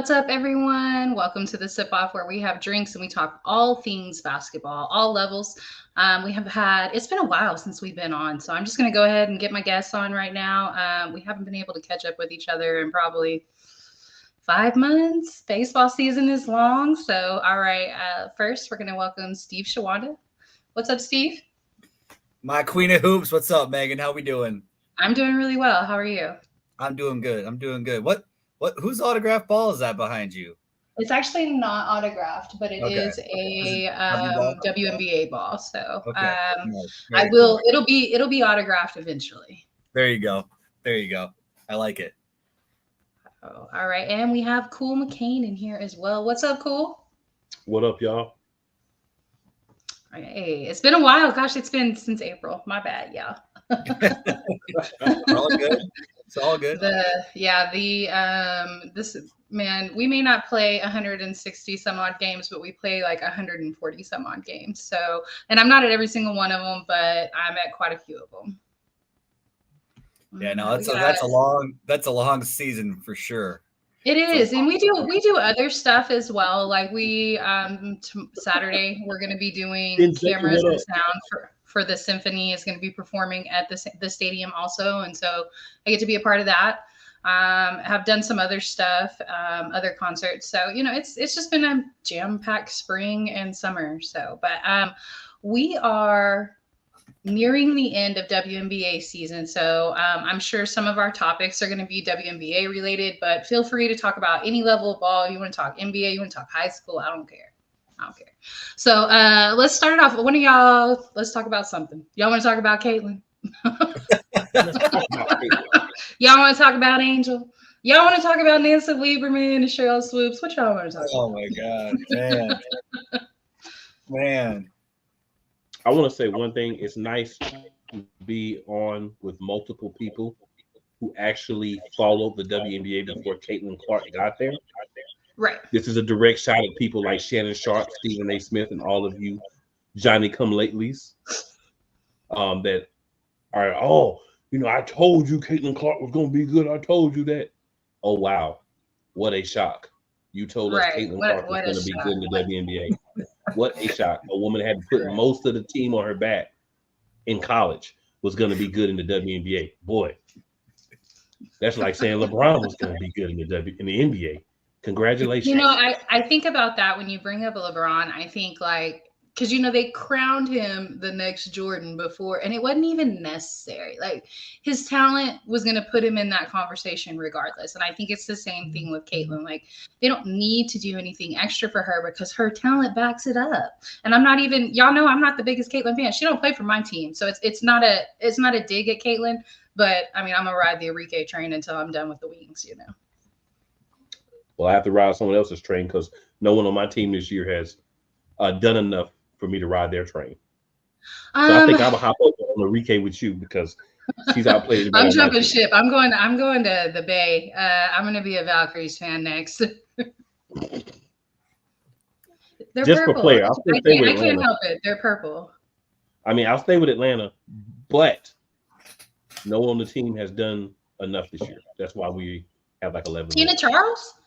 What's up, everyone? Welcome to the Sip Off, where we have drinks and we talk all things basketball, all levels. It's been a while since we've been on, so I'm just going to go ahead and get my guests on right now. We haven't been able to catch up with each other in probably 5 months. Baseball season is long. So, all right, first, we're going to welcome Steve Shawanda. What's up, Steve? My queen of hoops. What's up, Megan? How we doing? I'm doing really well. How are you? I'm doing good. What? Whose autograph ball is that behind you? It's actually not autographed, but it is a WNBA ball. So I will. Cool. It'll be autographed eventually. There you go. I like it. Oh, all right, and we have Cool McCain in here as well. What's up, Cool? What up, y'all? Hey, it's been a while. Gosh, it's been since April. My bad, y'all. All good. It's all good. We may not play 160 some odd games, but we play like 140 some odd games. So, and I'm not at every single one of them, but I'm at quite a few of them. Yeah, no, that's a long season for sure. It is, and we do other stuff as well. Like Saturday we're going to be doing cameras and sound for the symphony is going to be performing at the stadium also, and so I get to be a part of that. Have done some other stuff, other concerts. So it's just been a jam-packed spring and summer. So, but we are nearing the end of WNBA season. So I'm sure some of our topics are going to be WNBA related, but feel free to talk about any level of ball. You want to talk NBA, you want to talk high school, I don't care. So let's start it off. Let's talk about something. Y'all want to talk about Caitlin? Y'all want to talk about Angel? Y'all want to talk about Nancy Lieberman and Cheryl Swoops? What y'all want to talk about? Oh my God, man. I want to say one thing. It's nice to be on with multiple people who actually followed the WNBA before Caitlin Clark got there. Right. This is a direct shot at people like Shannon Sharp, Stephen A. Smith, and all of you Johnny come latelys that are, I told you Caitlin Clark was going to be good. I told you that. Oh, wow. What a shock. You told us Caitlin Clark was going to be good in the WNBA. What a shock. A woman had to put most of the team on her back in college was going to be good in the WNBA. Boy, that's like saying LeBron was going to be good in the NBA. Congratulations. I think about that when you bring up LeBron. I think because they crowned him the next Jordan before, and it wasn't even necessary. Like his talent was going to put him in that conversation regardless. And I think it's the same thing with Caitlin. Like they don't need to do anything extra for her because her talent backs it up. And I'm not even, y'all know, I'm not the biggest Caitlin fan. She don't play for my team, so it's not a dig at Caitlin. But I mean, I'm gonna ride the Enrique train until I'm done with the Wings. Well, I have to ride someone else's train because no one on my team this year has done enough for me to ride their train. So I think I'm gonna hop over on Enrique with you because she's outplayed. I'm jumping ship. I'm going to the Bay. I'm gonna be a Valkyries fan next. They're just purple. For player. I can't help it. They're purple. I mean, I'll stay with Atlanta, but no one on the team has done enough this year. That's why we have like 11 Tina wins. Charles?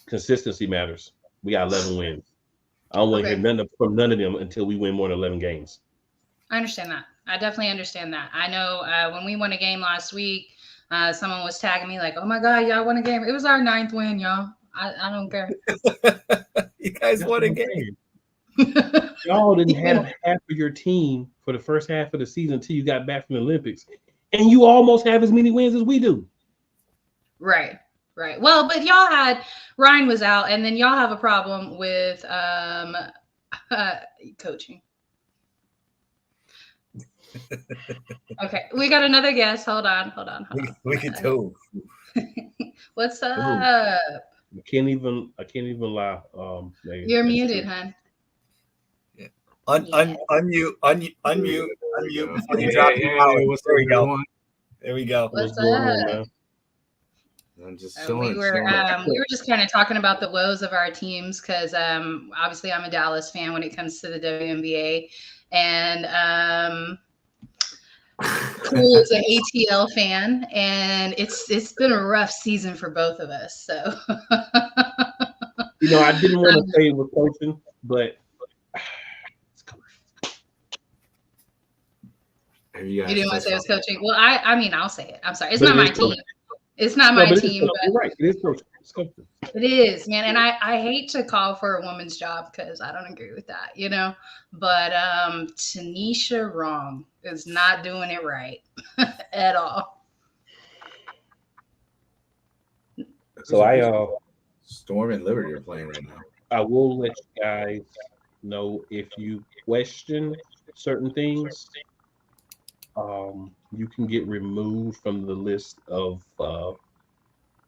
Consistency matters. We got 11 wins. I don't want to hear from none of them until we win more than 11 games. I understand that. I definitely understand that. I know when we won a game last week, someone was tagging me like, "Oh my God, y'all won a game! It was our 9th win, y'all. I don't care." You guys won a game. Y'all didn't have half of your team for the first half of the season until you got back from the Olympics, and you almost have as many wins as we do. Right. Well, but y'all had Ryan was out, and then y'all have a problem with coaching. Okay, we got another guest. Hold on. We can do. What's up? I can't even lie. You're muted, hon. Yeah. Unmute. Before you drop your power. There we go. What's up? I'm just we were just kind of talking about the woes of our teams because obviously I'm a Dallas fan when it comes to the WNBA, and Cool is an ATL fan, and it's been a rough season for both of us. So, I didn't want to say it was coaching, but you didn't want to say it was coaching. Well, I mean, I'll say it. I'm sorry. It's but not my team. It's not my team. You're right. It is coaching. It's coaching. It is, man. And I hate to call for a woman's job because I don't agree with that, But Tanisha Wrong is not doing it right at all. So Storm and Liberty are playing right now. I will let you guys know if you question certain things. You can get removed from the list of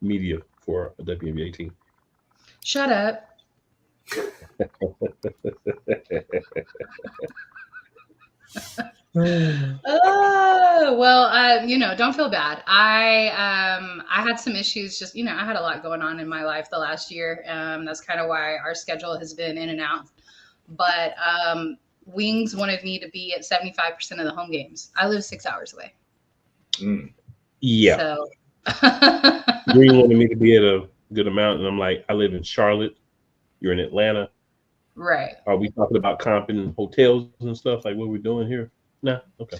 media for a WNBA team. Shut up. Oh, well, don't feel bad. I had some issues. Just I had a lot going on in my life the last year. That's kind of why our schedule has been in and out. But Wings wanted me to be at 75% of the home games. I live 6 hours away. Yeah. So Green wanted me to be at a good amount, and I'm like, I live in Charlotte. You're in Atlanta. Right. Are we talking about comping hotels and stuff? Like what we're doing here? No. Okay.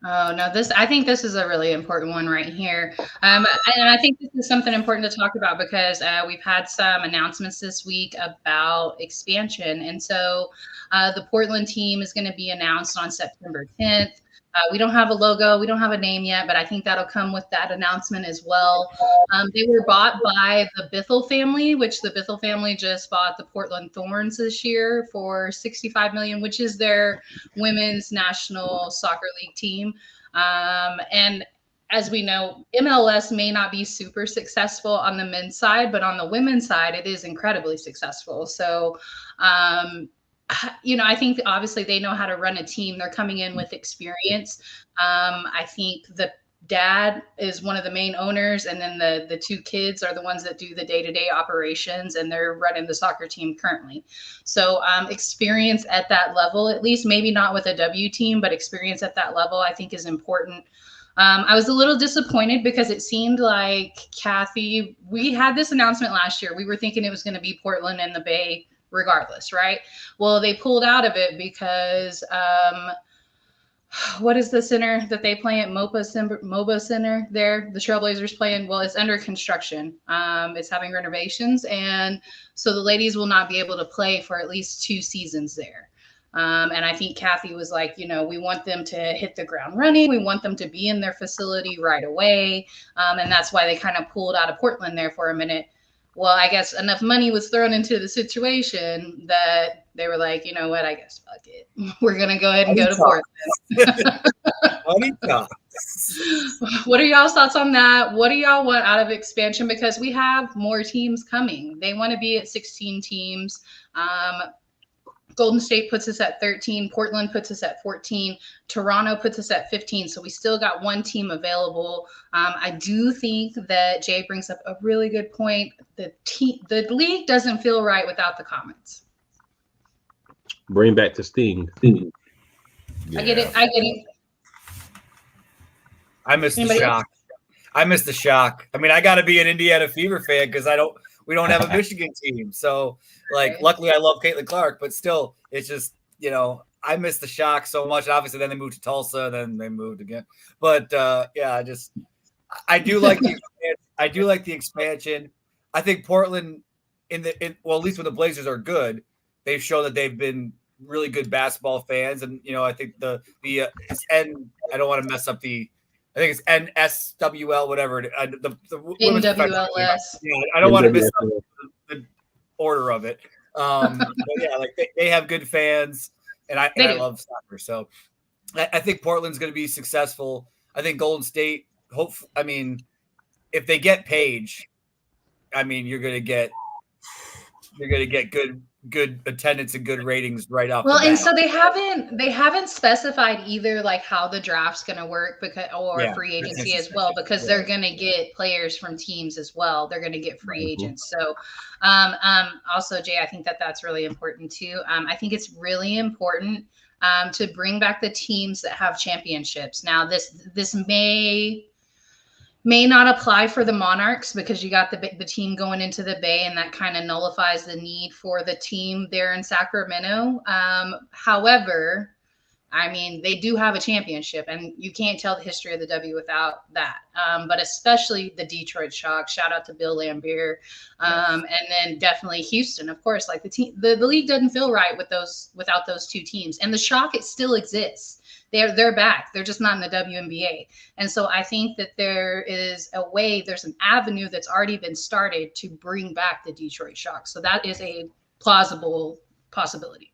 Oh no, I think this is a really important one right here. And I think this is something important to talk about because we've had some announcements this week about expansion. And so the Portland team is going to be announced on September 10th. We don't have a logo. We don't have a name yet, but I think that'll come with that announcement as well. They were bought by the Bithell family, which the Bithell family just bought the Portland Thorns this year for $65 million, which is their women's national soccer league team. And as we know, MLS may not be super successful on the men's side, but on the women's side, it is incredibly successful. So, I think obviously they know how to run a team. They're coming in with experience. I think the dad is one of the main owners, and then the two kids are the ones that do the day-to-day operations, and they're running the soccer team currently. So experience at that level, at least maybe not with a W team, but experience at that level, I think is important. I was a little disappointed because it seemed like Kathy, we had this announcement last year. We were thinking it was going to be Portland and the Bay regardless, right? Well, they pulled out of it because what is the center that they play at MOBA Center there? The Trailblazers playing. Well, it's under construction. It's having renovations, and so the ladies will not be able to play for at least 2 seasons there. And I think Kathy was like, we want them to hit the ground running. We want them to be in their facility right away. And that's why they kind of pulled out of Portland there for a minute. Well, I guess enough money was thrown into the situation that they were like, you know what, I guess fuck it. We're going to go ahead and go to Portland. What are y'all's thoughts on that? What do y'all want out of expansion? Because we have more teams coming. They want to be at 16 teams. Golden State puts us at 13. Portland puts us at 14. Toronto puts us at 15. So we still got one team available. I do think that Jay brings up a really good point. The league doesn't feel right without the comments. Bring back the Sting. Yeah. I get it. I miss the shock. I miss the shock. I mean, I got to be an Indiana Fever fan because we don't have a Michigan team. So, luckily I love Caitlin Clark, but still, it's just, I miss the shock so much. Obviously, then they moved to Tulsa, then they moved again. But, I do like the expansion. I think Portland, at least when the Blazers are good, they've shown that they've been really good basketball fans. And, I think I don't want to mess up I think it's NSWL, whatever. The NWLS. Yeah, I don't want to miss up the order of it. But yeah, they have good fans, and I love soccer. So I think Portland's going to be successful. I think Golden State. If they get Paige, you're going to get good attendance and good ratings right off. Well, and so they haven't specified either how the draft's going to work free agency as well, because they're going to get players from teams as well. They're going to get free agents. So also, Jay, I think that's really important too. I think it's really important to bring back the teams that have championships. Now, this may not apply for the Monarchs because you got the team going into the Bay, and that kind of nullifies the need for the team there in Sacramento. However, I mean, they do have a championship, and you can't tell the history of the W without that. But especially the Detroit Shock. Shout out to Bill Lambier, and then definitely Houston, of course. Like the league doesn't feel right without those two teams, and the Shock, it still exists. They're back. They're just not in the WNBA. And so I think that there's an avenue that's already been started to bring back the Detroit Shock. So that is a plausible possibility.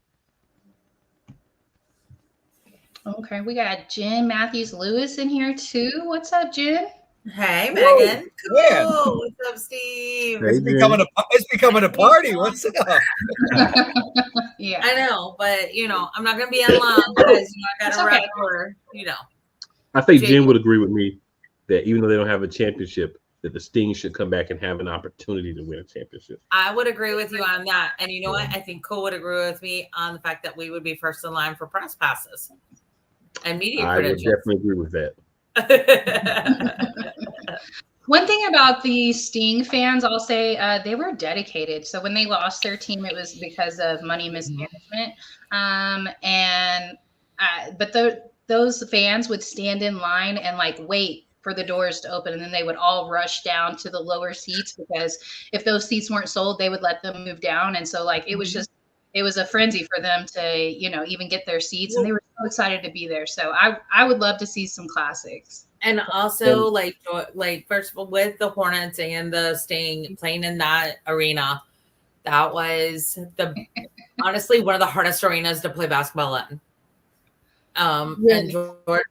Okay, we got Jen Matthews Lewis in here too. What's up, Jen? Hey, Megan. Cool. Yeah. What's up, Steve? Hey, It's becoming a party. What's up? Yeah, I know, but I'm not gonna be on long because I gotta run for I think Jen would agree with me that even though they don't have a championship, that the Sting should come back and have an opportunity to win a championship. I would agree with you on that. And you know what? I think Cole would agree with me on the fact that we would be first in line for press passes and media credentials. I would definitely agree with that. One thing about the Sting fans, I'll say, they were dedicated. So when they lost their team, it was because of money mismanagement. But those fans would stand in line and wait for the doors to open, and then they would all rush down to the lower seats because if those seats weren't sold, they would let them move down. And so it was a frenzy for them to even get their seats, and they were so excited to be there. So I would love to see some classics. And also, first of all, with the Hornets and the Sting playing in that arena, that was honestly one of the hardest arenas to play basketball in. Really? And George,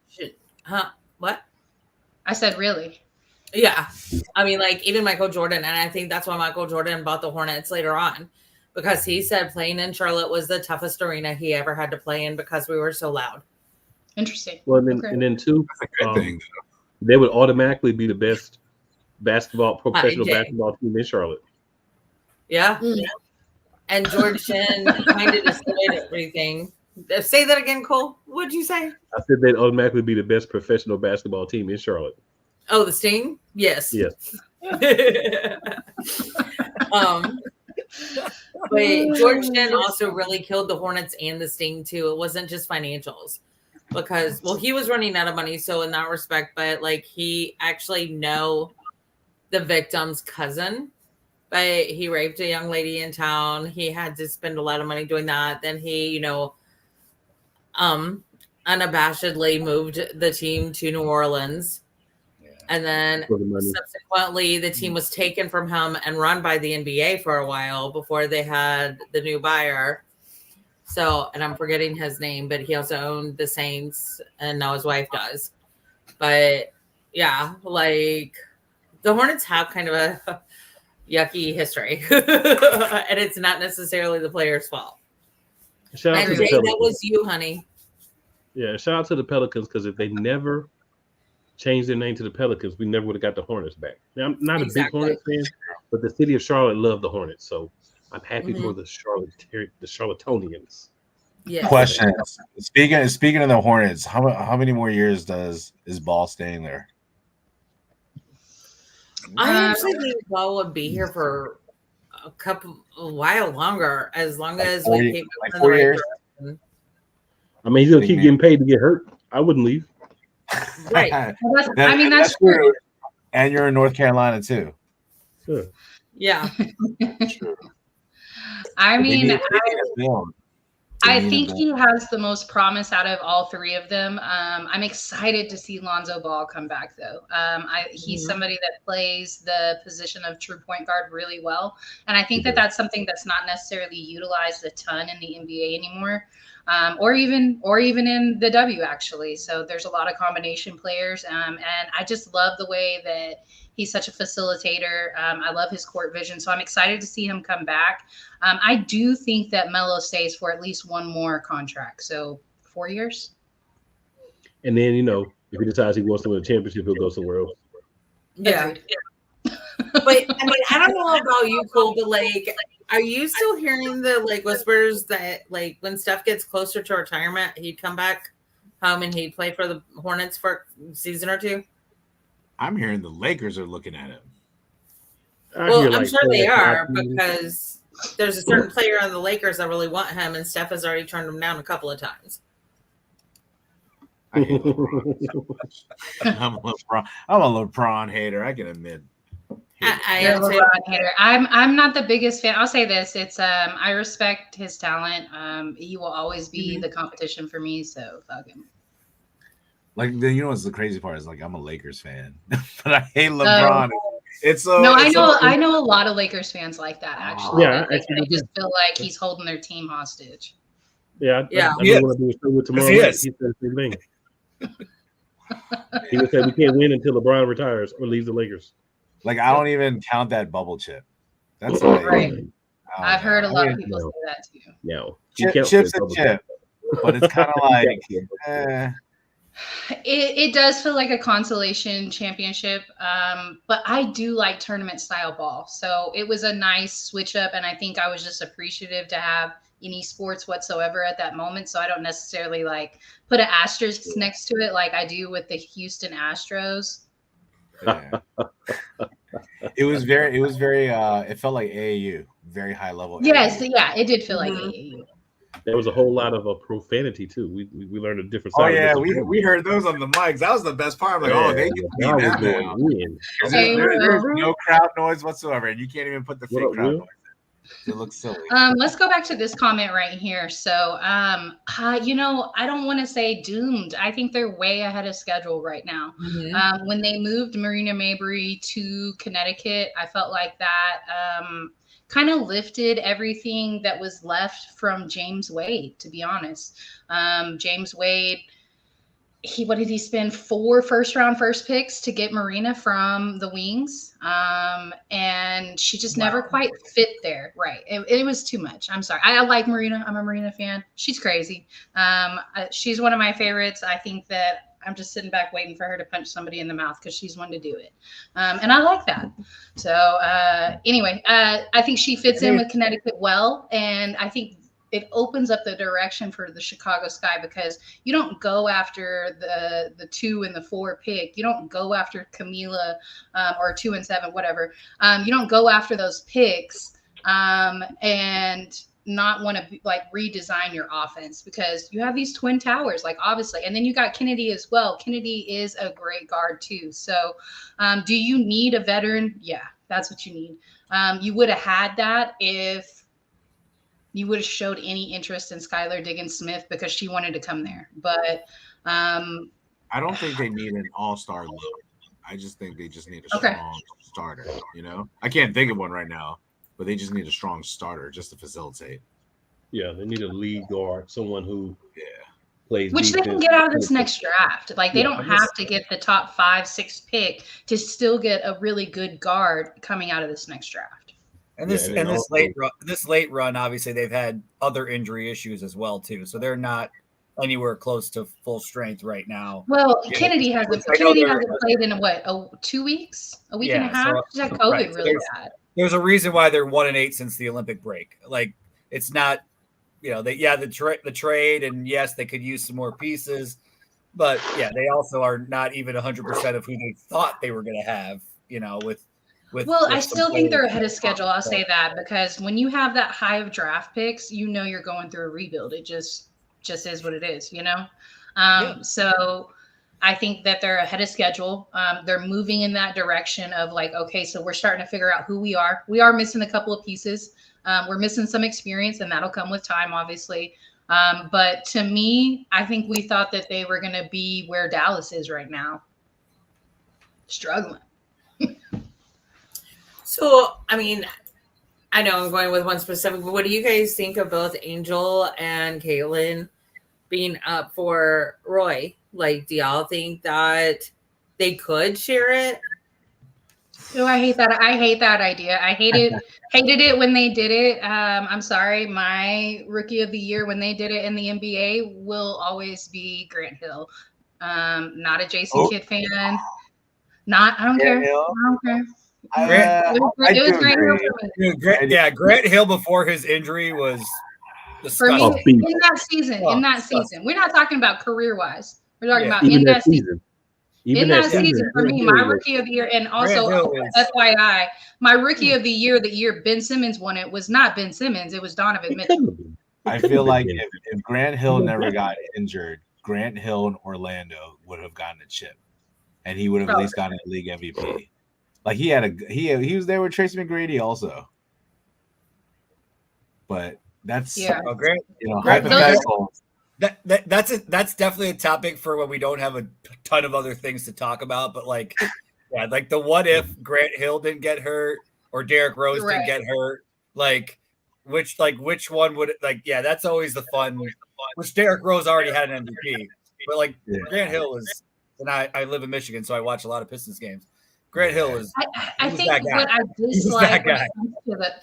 what? I said, really? Yeah. I mean, even Michael Jordan, and I think that's why Michael Jordan bought the Hornets later on, because he said playing in Charlotte was the toughest arena he ever had to play in because we were so loud. Interesting. Well, and then too, they would automatically be the best professional basketball team in Charlotte. Yeah. Mm-hmm. And George Shin kind of destroyed everything. Say that again, Cole. What'd you say? I said they'd automatically be the best professional basketball team in Charlotte. Oh, the Sting? Yes. Yes. But George Shin also really killed the Hornets and the Sting too. It wasn't just financials because, he was running out of money. So in that respect, but he actually know the victim's cousin, but he raped a young lady in town. He had to spend a lot of money doing that. Then he, unabashedly moved the team to New Orleans. And then subsequently, the team was taken from him and run by the NBA for a while before they had the new buyer. So, and I'm forgetting his name, but he also owned the Saints, and now his wife does. But yeah, the Hornets have kind of a yucky history, and it's not necessarily the player's fault. And Jay, that was you, honey. Yeah, shout out to the Pelicans, because if they never changed their name to the Pelicans, we never would have got the Hornets back. Now, I'm not a big Hornets fan, but the city of Charlotte loved the Hornets, so I'm happy for the Charlottonians. Yeah. Question: Speaking of the Hornets, how many more years is Ball staying there? I actually think Ball would be here for a while longer, as long as we keep moving in the right direction. I mean, he's gonna keep getting paid to get hurt. I wouldn't leave. Right. That's true. And you're in North Carolina too. Sure. Yeah. True. I think he has the most promise out of all three of them. I'm excited to see Lonzo Ball come back, though. He's somebody that plays the position of true point guard really well, and I think that that's something that's not necessarily utilized a ton in the NBA anymore, or even in the W actually. So there's a lot of combination players, and I just love the way that he's such a facilitator. I love his court vision. So I'm excited to see him come back. I do think that Melo stays for at least one more contract. So 4 years. And then, if he decides he wants to win a championship, he'll go somewhere else. Yeah. But I don't know about you, Cole, but Are you still hearing the whispers that when Steph gets closer to retirement, he'd come back home and he'd play for the Hornets for a season or two? I'm hearing the Lakers are looking at him. Well, I'm sure they are because there's a certain player on the Lakers that really want him, and Steph has already turned him down a couple of times. I hate LeBron so much. I'm a LeBron hater. I can admit. You're a LeBron hater. I'm not the biggest fan. I'll say this: it's I respect his talent. He will always be the competition for me. So fuck him. What's the crazy part is I'm a Lakers fan, but I hate LeBron. I know a lot of Lakers fans like that actually. Yeah, they just feel like he's holding their team hostage. Yeah, I don't want to do a show with tomorrow night. He said the same thing. He would say we can't win until LeBron retires or leaves the Lakers. I don't even count that bubble chip. That's right. I've heard a lot of people say that too. No, chip's a chip, but it's kind of It does feel like a consolation championship, but I do like tournament style ball. So it was a nice switch up, and I think I was just appreciative to have any sports whatsoever at that moment. So I don't necessarily put an asterisk next to it like I do with the Houston Astros. Yeah. It was very. It felt like AAU, very high level. Yes, yeah, it did feel like AAU. There was a whole lot of profanity too. We learned a different side. Oh yeah, we heard those on the mics. That was the best part. I'm like, they get that now. There's no crowd noise whatsoever, and you can't even put the fake crowd noise. It looks silly. Let's go back to this comment right here. So, I don't want to say doomed. I think they're way ahead of schedule right now. Mm-hmm. When they moved Marina Mabry to Connecticut, I felt like that kind of lifted everything that was left from James Wade, to be honest. James Wade, what did he spend 4 first-round first picks to get Marina from the Wings? And she just never quite fit there. Right. It was too much. I'm sorry. I like Marina. I'm a Marina fan. She's crazy. She's one of my favorites. I think that I'm just sitting back waiting for her to punch somebody in the mouth because she's one to do it. And I like that. So anyway, I think she fits in with Connecticut well. And I think it opens up the direction for the Chicago Sky because you don't go after the 2 and the 4 pick. You don't go after Camila or 2 and 7, whatever. You don't go after those picks and not want to redesign your offense because you have these twin towers, obviously, and then you got Kennedy as well. Kennedy is a great guard too. So do you need a veteran? Yeah, that's what you need. You would have had that if you would have showed any interest in Skylar Diggins-Smith because she wanted to come there. But I don't think they need an all-star look. I just think they just need a strong starter. I can't think of one right now. But they just need a strong starter just to facilitate. Yeah, they need a lead guard, someone who plays. Which they can get out of this next draft. They don't have to get the top 5, 6 pick to still get a really good guard coming out of this next draft. And this late run, obviously they've had other injury issues as well too. So they're not anywhere close to full strength right now. Well, Kennedy hasn't played in 2 weeks, a week and a half. She's had COVID really bad. There's a reason why they're 1-8 since the Olympic break. It's not, the trade, and yes, they could use some more pieces, but they also are not even 100% of who they thought they were going to have. I still think they're ahead of schedule. I'll say that because when you have that high of draft picks, you're going through a rebuild. It just is what it is, So I think that they're ahead of schedule. They're moving in that direction of so we're starting to figure out who we are. We are missing a couple of pieces. We're missing some experience, and that'll come with time, obviously. But to me, I think we thought that they were going to be where Dallas is right now. Struggling. So, I mean, I know I'm going with one specific, but what do you guys think of both Angel and Caitlin being up for Roy? Do y'all think that they could share it? Oh, I hate that. I hate that idea. I hated it when they did it. I'm sorry. My rookie of the year when they did it in the NBA will always be Grant Hill. Not a Jason Kidd fan. I don't care. It was Grant Hill for me. Grant Hill before his injury was for disgusting. me in that season. We're not talking about career wise. We're talking about Even in that season. Even in that season, for me, my rookie of the year, and also FYI, my rookie of the year Ben Simmons won it, was not Ben Simmons. It was Donovan Mitchell. I feel like if Grant Hill never got injured, Grant Hill in Orlando would have gotten a chip, and he would have at least gotten a league MVP. Like he was there with Tracy McGrady also. But that's hypothetical. That's definitely a topic for when we don't have a ton of other things to talk about. But like the what if Grant Hill didn't get hurt or Derrick Rose didn't get hurt, which one would that's always the fun. Which Derrick Rose already had an MVP, but Grant Hill is, and I live in Michigan, so I watch a lot of Pistons games. Grant Hill is. I think what I dislike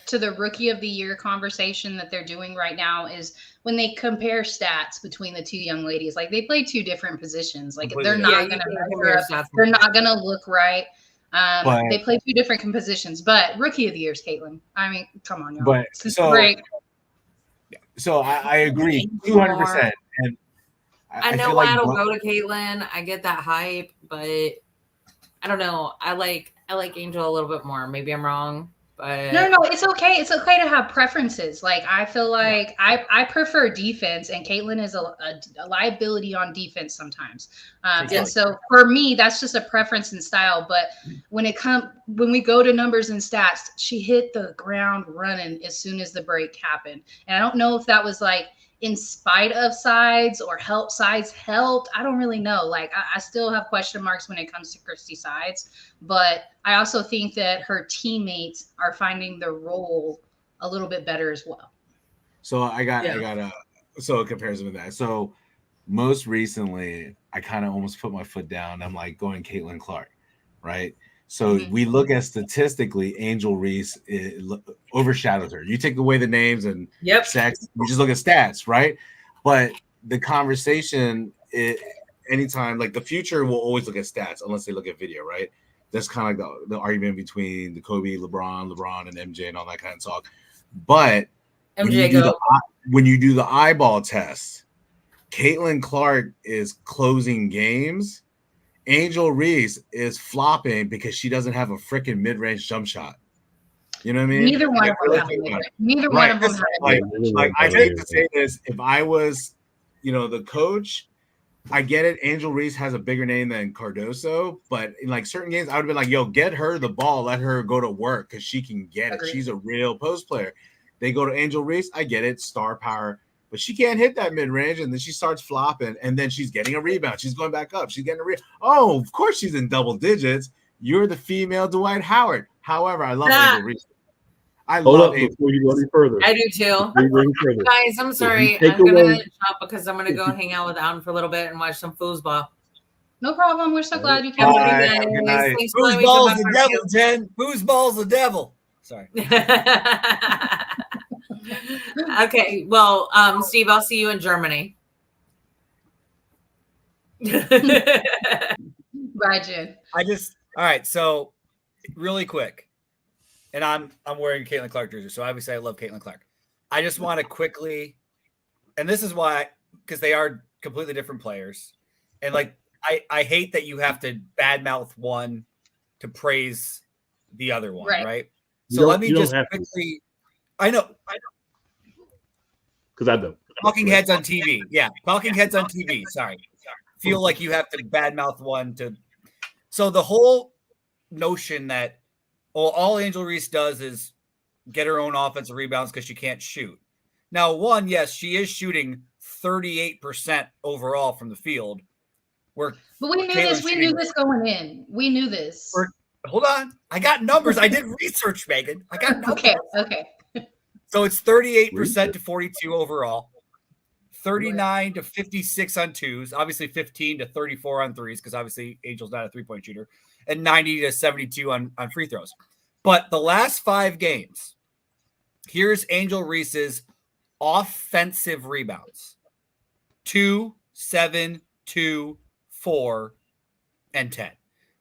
to the rookie of the year conversation that they're doing right now is when they compare stats between the two young ladies. Like they play two different positions. Like they're not going to they're not going to look right. They play two different positions. But rookie of the year is Caitlin. I mean, come on, y'all. But so I agree 200%. And I know it'll go to Caitlin. I get that hype, but I don't know. I like Angel a little bit more. Maybe I'm wrong, but no, it's okay. It's okay to have preferences. Like I feel like I prefer defense, and Caitlin is a liability on defense sometimes. And so for me, that's just a preference and style. But when we go to numbers and stats, she hit the ground running as soon as the break happened. And I don't know if that was in spite of sides or sides helped. I don't really know. I still have question marks when it comes to Christy Sides, but I also think that her teammates are finding the role a little bit better as well. So I got a comparison with that. So most recently, I kind of almost put my foot down. I'm going Caitlin Clark, right? So we look at statistically, Angel Reese overshadows her. You take away the names and sex, you just look at stats, right? But the conversation, anytime, the future will always look at stats unless they look at video, right? That's kind of like the argument between the Kobe, LeBron, and MJ and all that kind of talk. But when you do the eyeball test, Caitlin Clark is closing games. Angel Reese is flopping because she doesn't have a freaking mid-range jump shot. You know what I mean? Neither one of them. I hate to say this. If I was, the coach, I get it. Angel Reese has a bigger name than Cardoso, but in certain games, I would have been yo, get her the ball, let her go to work because she can get it. She's a real post player. They go to Angel Reese. I get it, star power. But she can't hit that mid-range, and then she starts flopping, and then she's getting a rebound. She's going back up. She's getting a rebound. Oh, of course she's in double digits. You're the female Dwight Howard. However, I love Angel Reese. Hold up before you go any further. I do too. Guys, I'm sorry. I'm going to stop because I'm going to go hang out with Alan for a little bit and watch some foosball. No problem. We're so glad you came. Foosball's the devil, Jen. Foosball's the devil. Sorry. Okay, well, Steve, I'll see you in Germany. Bye, Jen. All right, so really quick, and I'm wearing a Caitlin Clark jersey, so obviously I love Caitlin Clark. I just want to quickly, and this is why, because they are completely different players, and I hate that you have to badmouth one to praise the other one, right? So let me just quickly. I know. Because I don't. Talking heads on TV. Yeah, talking heads on TV. Sorry. Feel like you have to badmouth one to. So the whole notion that all Angel Reese does is get her own offensive rebounds because she can't shoot. Now, yes, she is shooting 38% overall from the field. But we knew this. We knew this going in. We knew this. Hold on. I got numbers. I did research, Megan. I got numbers. Okay. So it's 38% to 42 overall, 39 to 56 on twos, obviously 15 to 34 on threes, because obviously Angel's not a three-point shooter, and 90 to 72 on free throws. But the last 5 games, here's Angel Reese's offensive rebounds: 2, 7, 2, 4, and 10.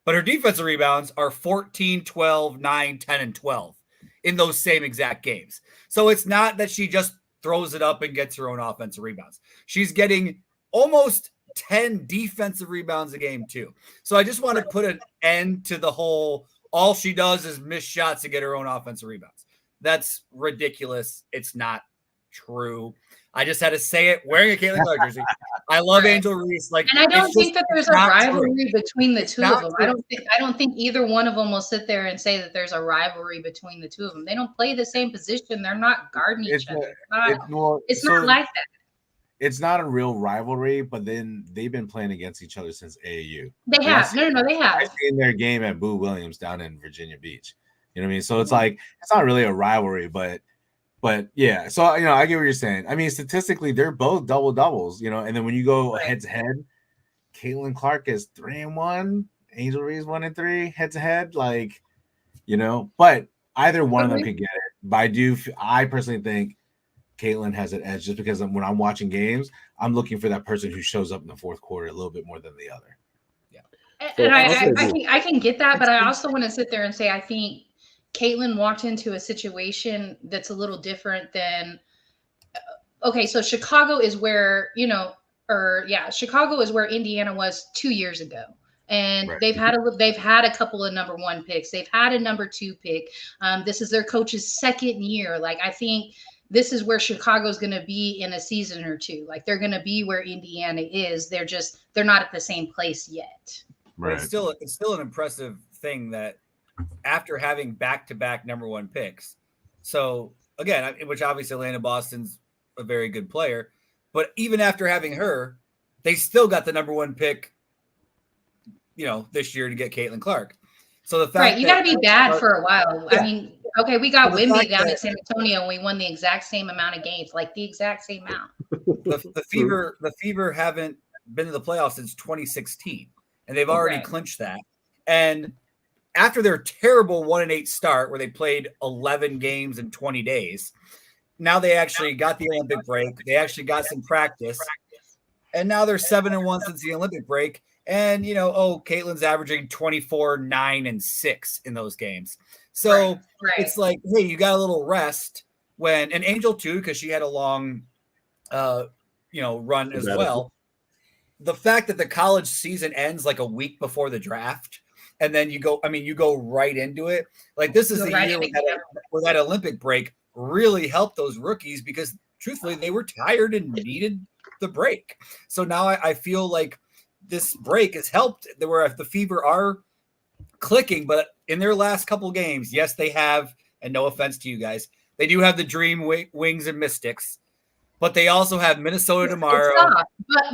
but her defensive rebounds are 14, 12, 9, 10, and 12 in those same exact games. So it's not that she just throws it up and gets her own offensive rebounds. She's getting almost 10 defensive rebounds a game too. So I just want to put an end to the whole, all she does is miss shots to get her own offensive rebounds. That's ridiculous. It's not true. I just had to say it wearing a Caitlin Clark jersey. I love Angel Reese. And I don't think that there's a rivalry between the two of them. I don't think either one of them will sit there and say that there's a rivalry between the two of them. They don't play the same position. They're not guarding each other. It's not like that. It's not a real rivalry, but then they've been playing against each other since AAU. They have. No, they have. I've seen their game at Boo Williams down in Virginia Beach. You know what I mean? So it's like, it's not really a rivalry, but yeah. So, I get what you're saying. I mean, statistically, they're both double doubles, and then when you go head to head, Caitlin Clark is 3-1, Angel Reese 1-3 head to head, but either one of them could get it. But I personally think Caitlin has an edge just because when I'm watching games, I'm looking for that person who shows up in the fourth quarter a little bit more than the other. Yeah. And I can get that, but I also want to sit there and say, I think Caitlin walked into a situation that's a little different than, okay, so Chicago is where, Chicago is where Indiana was 2 years ago. And they've had a couple of number 1 picks. They've had a number 2 pick. This is their coach's second year. Like, I think this is where Chicago's going to be in a season or two. Like, they're going to be where Indiana is. They're not at the same place yet. Right. It's still an impressive thing that after having back-to-back number 1 picks. So again, which obviously Atlanta Boston's a very good player, but even after having her, they still got the number 1 pick, this year to get Caitlin Clark. So the fact you got to be bad for a while. Yeah. I mean, okay, we got Wemby down in San Antonio and we won the exact same amount of games, like the exact same amount. The Fever haven't been to the playoffs since 2016, and they've already clinched that. And after their terrible 1-8 start, where they played 11 games in 20 days, now they actually got the Olympic break. They actually got some practice, and now they're 7-1 since the Olympic break. And Caitlin's averaging 24, 9, and 6 in those games. So it's like, hey, you got a little rest and Angel too, because she had a long, run as well. The fact that the college season ends like a week before the draft, and then you go right into it. Like, this is the year where that Olympic break really helped those rookies because truthfully they were tired and needed the break. So now I feel like this break has helped where the Fever are clicking, but in their last couple games, yes, they have, and no offense to you guys, they do have the Dream Wings and Mystics, but they also have Minnesota tomorrow.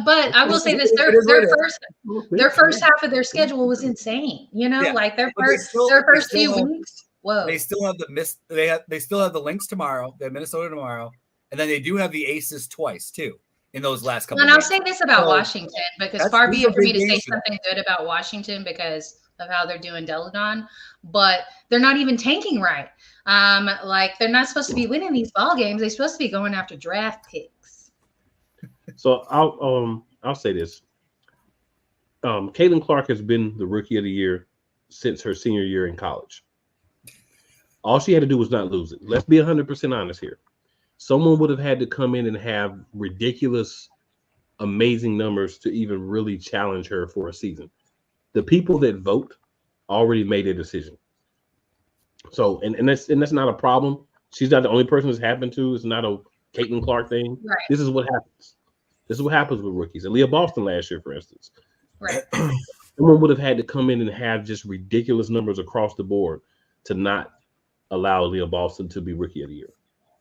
But I will say this: their first half of their schedule was insane. Like their first few weeks. Whoa! They still have they still have the Lynx tomorrow. They have Minnesota tomorrow, and then they do have the Aces twice too in those last couple. And I'll say this about Washington, because far be it for me to say something good about Washington because of how they're doing Deladon, but they're not even tanking right. Like, they're not supposed to be winning these ball games. They're supposed to be going after draft picks. So I'll say this. Caitlin Clark has been the Rookie of the Year since her senior year in college. All she had to do was not lose it. Let's be 100% honest here. Someone would have had to come in and have ridiculous, amazing numbers to even really challenge her for a season. The people that vote already made a decision. So, and that's not a problem. She's not the only person it's happened to. It's not a Caitlin Clark thing. Right. This is what happens. This is what happens with rookies. And Leah Boston last year, for instance. Right. Someone would have had to come in and have just ridiculous numbers across the board to not allow Leah Boston to be Rookie of the Year.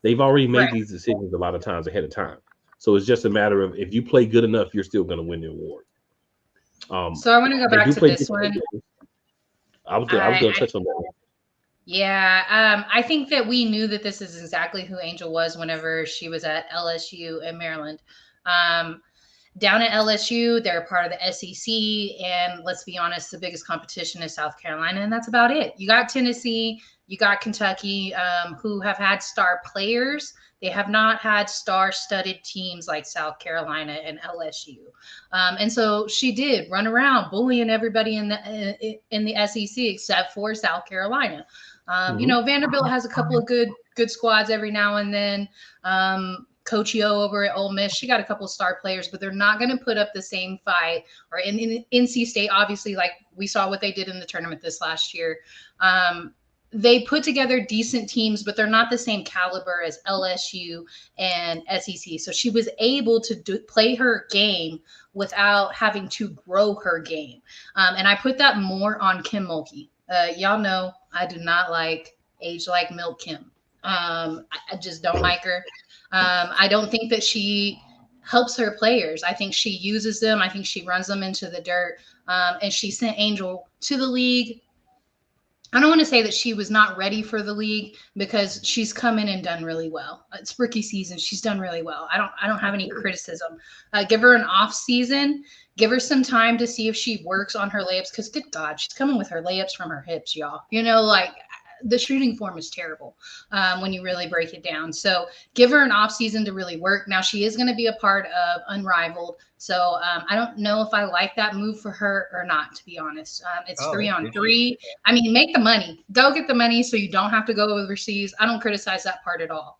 They've already made these decisions a lot of times ahead of time. So it's just a matter of, if you play good enough, you're still going to win the award. So I want to go back to this one. I was going to touch on that one. Yeah, I think that we knew that this is exactly who Angel was whenever she was at LSU in Maryland. Down at LSU, they're part of the SEC, and let's be honest, the biggest competition is South Carolina, and that's about it. You got Tennessee, you got Kentucky, who have had star players. They have not had star-studded teams like South Carolina and LSU. And so she did run around bullying everybody in the SEC except for South Carolina. You know, Vanderbilt has a couple of good squads every now and then. Coach Yo over at Ole Miss, she got a couple of star players, but they're not going to put up the same fight. Or in NC State, obviously, like we saw what they did in the tournament this last year. They put together decent teams, but they're not the same caliber as LSU and SEC. So she was able to play her game without having to grow her game. And I put that more on Kim Mulkey. Y'all know I do not like age like Milk Kim. I just don't like her. I don't think that she helps her players. I think she uses them. I think she runs them into the dirt. And she sent Angel to the league. I don't want to say that she was not ready for the league because she's come in and done really well. It's rookie season. She's done really well. I don't have any criticism. Give her an off season. Give her some time to see if she works on her layups because, good God, she's coming with her layups from her hips, y'all. You know, like the shooting form is terrible when you really break it down. So give her an off season to really work. Now she is going to be a part of Unrivaled. So I don't know if I like that move for her or not, to be honest. It's 3-on-3. I mean, make the money. Go get the money so you don't have to go overseas. I don't criticize that part at all.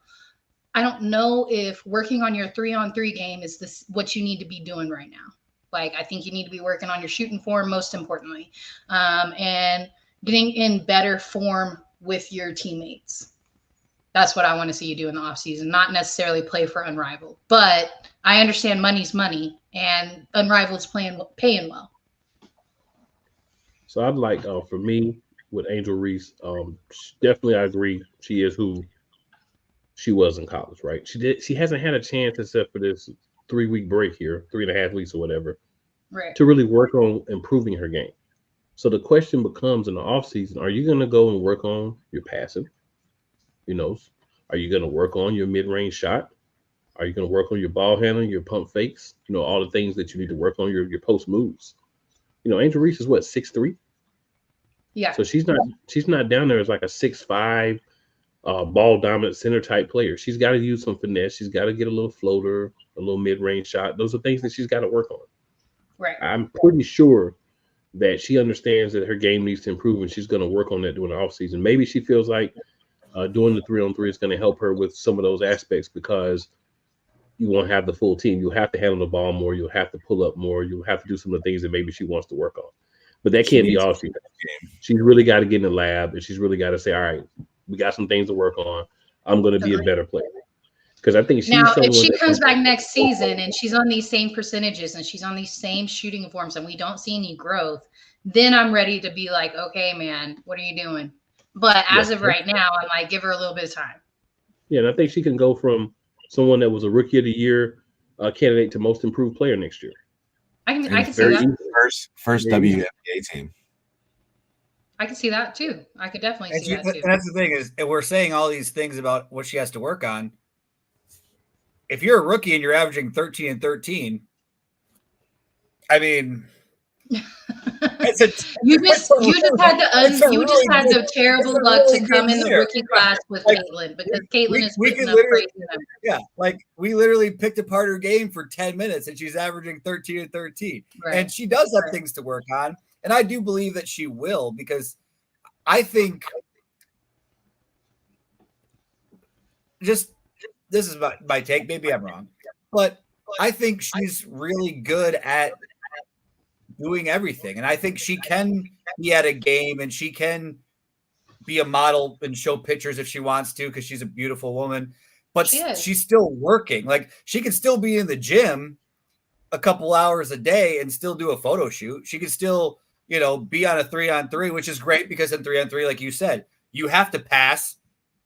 I don't know if working on your 3-on-3 game is what you need to be doing right now. Like, I think you need to be working on your shooting form, most importantly, and getting in better form with your teammates. That's what I want to see you do in the offseason, not necessarily play for Unrivaled. But I understand money's money, and Unrivaled's paying well. So I'd like, for me, with Angel Reese, definitely I agree. She is who she was in college, right? She hasn't had a chance except for this 3-week break here, 3.5 weeks or whatever, right, to really work on improving her game. So the question becomes in the offseason, are you going to go and work on your passing? You know, are you going to work on your mid-range shot? Are you going to work on your ball handling, your pump fakes? You know, all the things that you need to work on, your post moves. You know, Angel Reese is what, 6'3"? Yeah. So she's not down there as like a 6'5", ball dominant center type player. She's got to use some finesse. She's got to get a little floater, a little mid-range shot. Those are things that she's got to work on. Right. I'm pretty sure that she understands that her game needs to improve, and she's going to work on that during the offseason. Maybe she feels like doing the 3-on-3 is going to help her with some of those aspects because you won't have the full team. You'll have to handle the ball more. You'll have to pull up more. You'll have to do some of the things that maybe she wants to work on. But that can't be all she does. She's really got to get in the lab, and she's really got to say, all right, we got some things to work on. I'm going to be a better player. Because I think she's now, if she comes back next season and she's on these same percentages and she's on these same shooting forms and we don't see any growth, then I'm ready to be like, okay, man, what are you doing? But as of right now, I'm like, give her a little bit of time. Yeah, and I think she can go from someone that was a rookie of the year candidate to most improved player next year. I can see that. First WNBA team. I can see that too. I could definitely see that too. That's the thing is, we're saying all these things about what she has to work on. If you're a rookie and you're averaging 13 and 13, I mean, you just had the terrible luck to come in the rookie class with Caitlin because Caitlin is picking up crazy numbers. Yeah, like we literally picked apart her game for 10 minutes and she's averaging 13 and 13. Right. And she does have things to work on. And I do believe that she will because I think just this is my take. Maybe I'm wrong, but I think she's really good at doing everything. And I think she can be at a game and she can be a model and show pictures if she wants to, because she's a beautiful woman, but she's still working. Like she can still be in the gym a couple hours a day and still do a photo shoot. She can still, you know, be on a 3-on-3, which is great because in 3-on-3, like you said, you have to pass,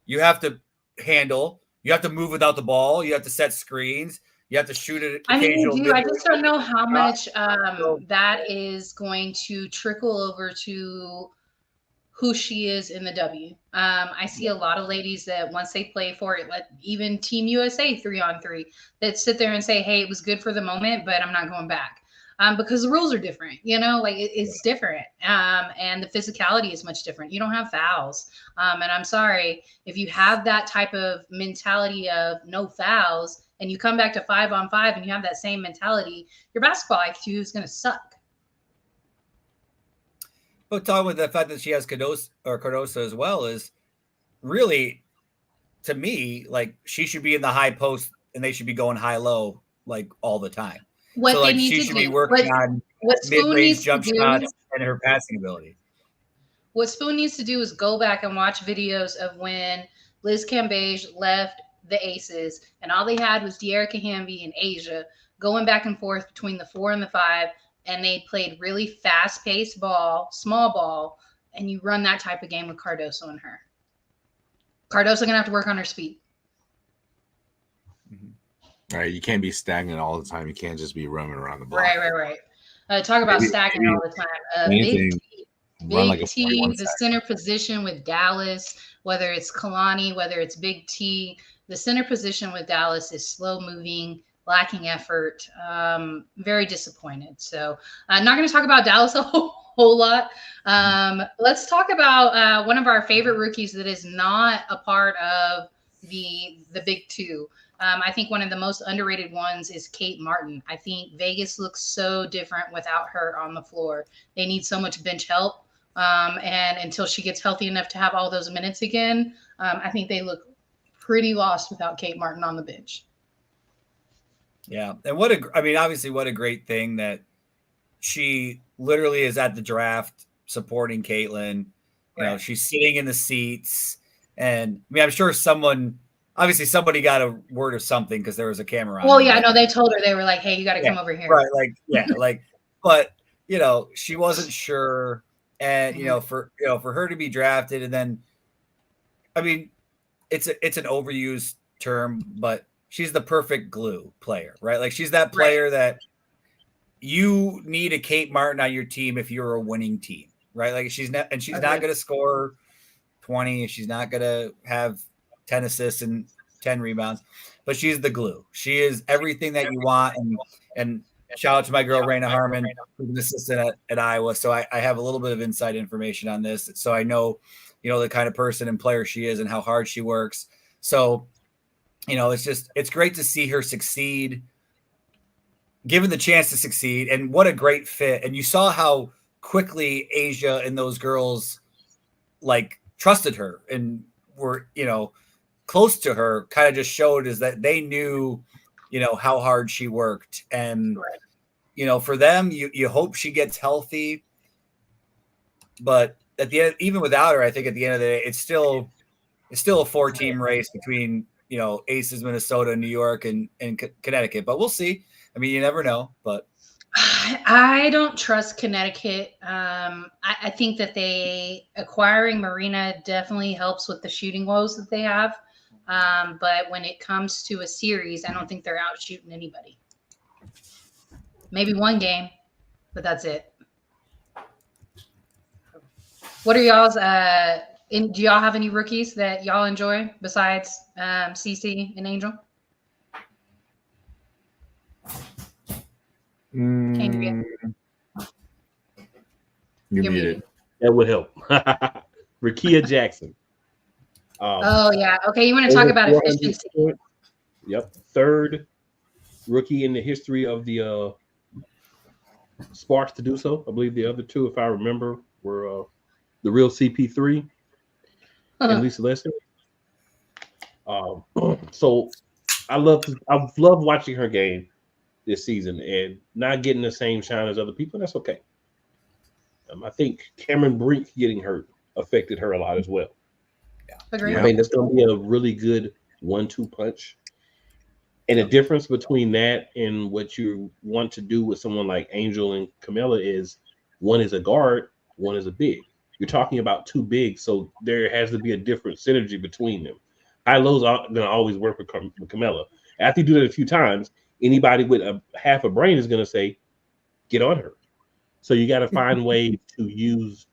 you have to handle, you have to move without the ball, you have to set screens, you have to shoot it. I mean, you do. I just don't know how much that is going to trickle over to who she is in the W. I see a lot of ladies that once they play for it, like even Team USA 3-on-3, that sit there and say, hey, it was good for the moment, but I'm not going back. Because the rules are different, like it's different. And the physicality is much different. You don't have fouls. And I'm sorry, if you have that type of mentality of no fouls and you come back to 5-on-5 and you have that same mentality, your basketball IQ is going to suck. But talking with the fact that she has Cardoso as well is really, to me, like she should be in the high post and they should be going high-low like all the time. What so they like need she to should do, be working on mid-range jump shots and her passing ability. What Spoon needs to do is go back and watch videos of when Liz Cambage left the Aces and all they had was De'Erica Hamby and Asia going back and forth between the 4 and the 5. And they played really fast-paced ball, small ball, and you run that type of game with Cardoso and her. Cardoso going to have to work on her speed. All right, you can't be stagnant all the time. You can't just be roaming around the block. Right. Talk about stagnant all the time. Big T, the center position with Dallas, whether it's Kalani, whether it's Big T, the center position with Dallas is slow-moving, lacking effort, very disappointed. So I'm not going to talk about Dallas a whole lot. Let's talk about one of our favorite rookies that is not a part of the big two. I think one of the most underrated ones is Kate Martin. I think Vegas looks so different without her on the floor. They need so much bench help. And until she gets healthy enough to have all those minutes again, I think they look pretty lost without Kate Martin on the bench. Yeah. And obviously what a great thing that she literally is at the draft supporting Caitlin. You know, she's sitting in the seats. And I'm sure somebody got a word or something because there was a camera on. Well, yeah, no, they told her, they were like, hey, you got to come over here. Right. But she wasn't sure. And, for her to be drafted and then, it's an overused term, but she's the perfect glue player, right? Like she's that player that you need a Kate Martin on your team if you're a winning team, right? Like she's not going to score 20. She's not going to have 10 assists and 10 rebounds, but she's the glue. She is everything that you want. And shout out to my girl, Raina Harmon, who's an assistant at Iowa. So I have a little bit of inside information on this. So I know, the kind of person and player she is and how hard she works. So, it's great to see her succeed, given the chance to succeed, and what a great fit. And you saw how quickly Asia and those girls trusted her and were, close to her. Kind of just showed is that they knew, how hard she worked. And, for them, you hope she gets healthy, but at the end, even without her, I think at the end of the day, it's still a 4-team race between, Aces, Minnesota, New York, and Connecticut. But we'll see. You never know. But I don't trust Connecticut. I think that acquiring Marina definitely helps with the shooting woes that they have. But when it comes to a series, I don't think they're out shooting anybody. Maybe one game, but that's it. What are y'all's do y'all have any rookies that y'all enjoy besides CC and Angel? You're muted. That would help. Rakia Jackson. Oh yeah. Okay, you want to talk about efficiency? Yep. Third rookie in the history of the Sparks to do so. I believe the other two, if I remember, were the real CP3 and Lisa Lester. So I've loved watching her game this season and not getting the same shine as other people. That's okay. I think Cameron Brink getting hurt affected her a lot as well. Agreed. That's going to be a really good 1-2 punch. And the difference between that and what you want to do with someone like Angel and Camilla is one is a guard, one is a big. You're talking about two bigs, so there has to be a different synergy between them. High lows are going to always work with Camilla. After you do that a few times, anybody with a half a brain is going to say, get on her. So you got to find ways to use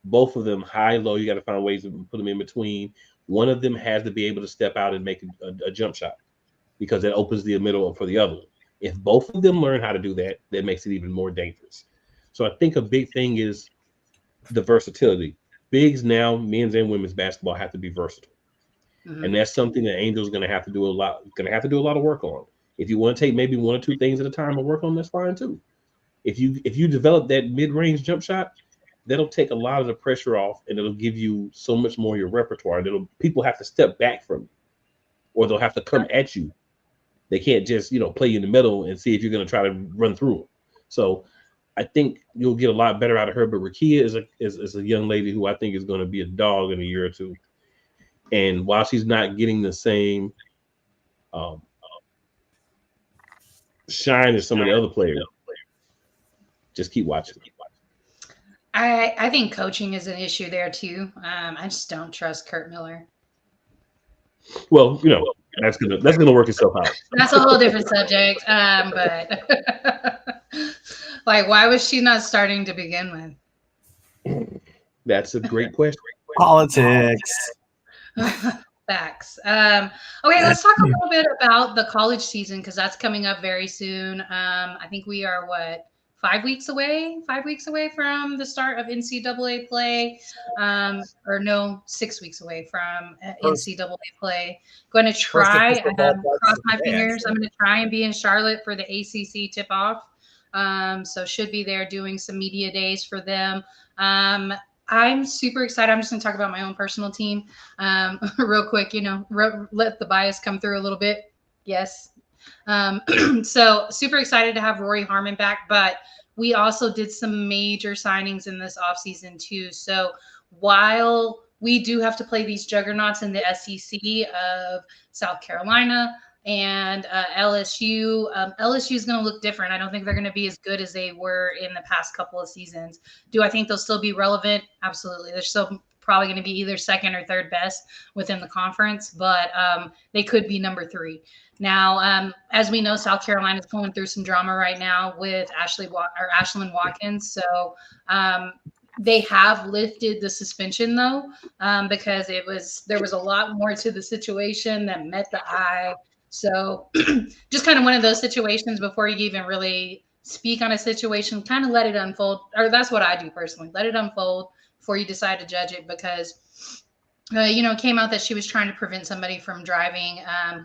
both of them high, low. You got to find ways to put them in between. One of them has to be able to step out and make a jump shot because it opens the middle for the other one. If both of them learn how to do that, that makes it even more dangerous. So I think a big thing is the versatility. Bigs now, men's and women's basketball have to be versatile. Mm-hmm. And that's something that Angel's going to have to do a lot of work on. If you want to take maybe one or two things at a time and work on, that's fine too. If you develop that mid-range jump shot, that'll take a lot of the pressure off, and it'll give you so much more of your repertoire. People have to step back from you, or they'll have to come at you. They can't just play you in the middle and see if you're going to try to run through them. So I think you'll get a lot better out of her. But Rakia is a young lady who I think is going to be a dog in a year or two. And while she's not getting the same shine as some of the other players, just keep watching. I think coaching is an issue there too. I just don't trust Kurt Miller. Well, that's gonna work itself out. That's a whole different subject. But like, why was she not starting to begin with? That's a great question. Politics. Facts. Okay, let's talk a little bit about the college season because that's coming up very soon. I think we are 5 weeks away from the start of NCAA play, or no, 6 weeks away from NCAA play. Going to try, cross my fingers. I'm going to try and be in Charlotte for the ACC tip-off. So should be there doing some media days for them. I'm super excited. I'm just going to talk about my own personal team real quick, let the bias come through a little bit. Yes. So super excited to have Rory Harmon back, but we also did some major signings in this offseason too. So while we do have to play these juggernauts in the SEC of South Carolina and LSU, LSU is going to look different. I don't think they're going to be as good as they were in the past couple of seasons. Do I think they'll still be relevant? Absolutely. They're still probably going to be either second or third best within the conference, but they could be number 3. Now, as we know, South Carolina is going through some drama right now with Ashlyn Watkins. So they have lifted the suspension though, because there was a lot more to the situation that met the eye. So just kind of one of those situations before you even really speak on a situation, kind of let it unfold. Or that's what I do personally. Let it unfold before you decide to judge it, because it came out that she was trying to prevent somebody from driving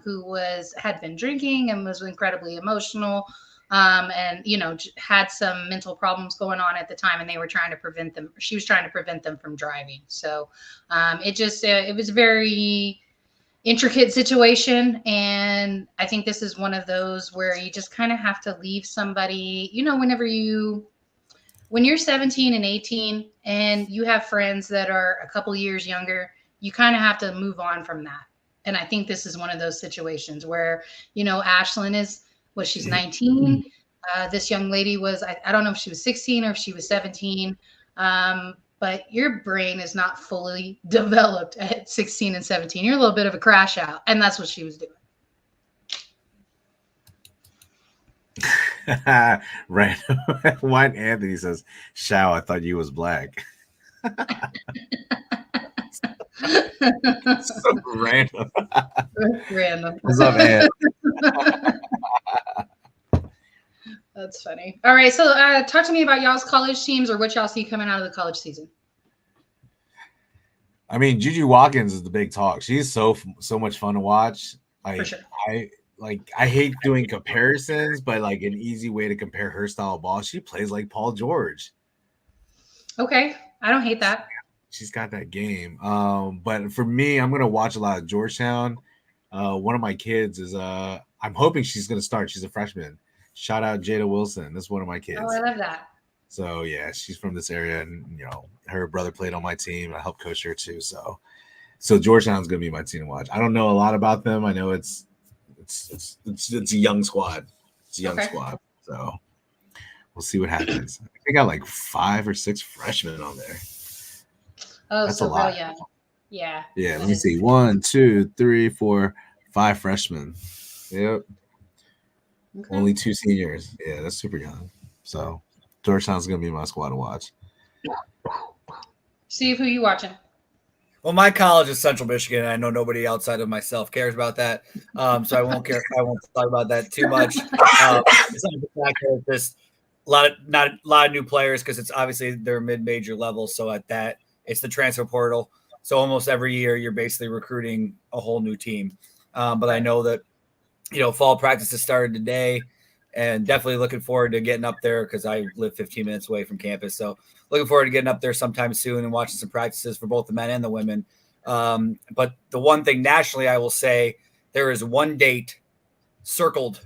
who had been drinking and was incredibly emotional and had some mental problems going on at the time, and they were trying to prevent them. She was trying to prevent them from driving. So it was a very intricate situation, and I think this is one of those where you just kind of have to leave somebody, when you're 17 and 18 and you have friends that are a couple years younger, you kind of have to move on from that. And I think this is one of those situations where, Ashlyn she's 19. This young lady was, I don't know if she was 16 or if she was 17. But your brain is not fully developed at 16 and 17. You're a little bit of a crash out. And that's what she was doing. Right. White Anthony says, "Shao, I thought you was black." So random. Random. What's up, man? That's funny. All right, so talk to me about y'all's college teams or what y'all see coming out of the college season. I mean, Juju Watkins is the big talk. She's so much fun to watch. For sure. I hate doing comparisons, but like an easy way to compare her style of ball, she plays like Paul George. Okay, I don't hate that. She's got that game. But for me, I'm gonna watch a lot of Georgetown. One of my kids is I'm hoping she's gonna start. She's a freshman. Shout out Jada Wilson. That's one of my kids. Oh, I love that. So yeah, she's from this area, and her brother played on my team. I helped coach her too. So Georgetown's gonna be my team to watch. I don't know a lot about them. I know it's a young squad. It's a young squad. So we'll see what happens. They got like 5 or 6 freshmen on there. Oh, that's so a lot. Yeah. Yeah. Let me see. 1, 2, 3, 4, 5 freshmen. Yep. Okay. Only 2 seniors. Yeah, that's super young. So Georgetown's gonna be my squad to watch. Steve, who you watching? Well, my college is Central Michigan, and I know nobody outside of myself cares about that, so I won't care. I won't talk about that too much. Just a lot of new players because it's obviously they're mid-major level. So at that, it's the transfer portal. So almost every year you're basically recruiting a whole new team. But I know that fall practices started today, and definitely looking forward to getting up there because I live 15 minutes away from campus. So looking forward to getting up there sometime soon and watching some practices for both the men and the women. But the one thing nationally, I will say there is one date circled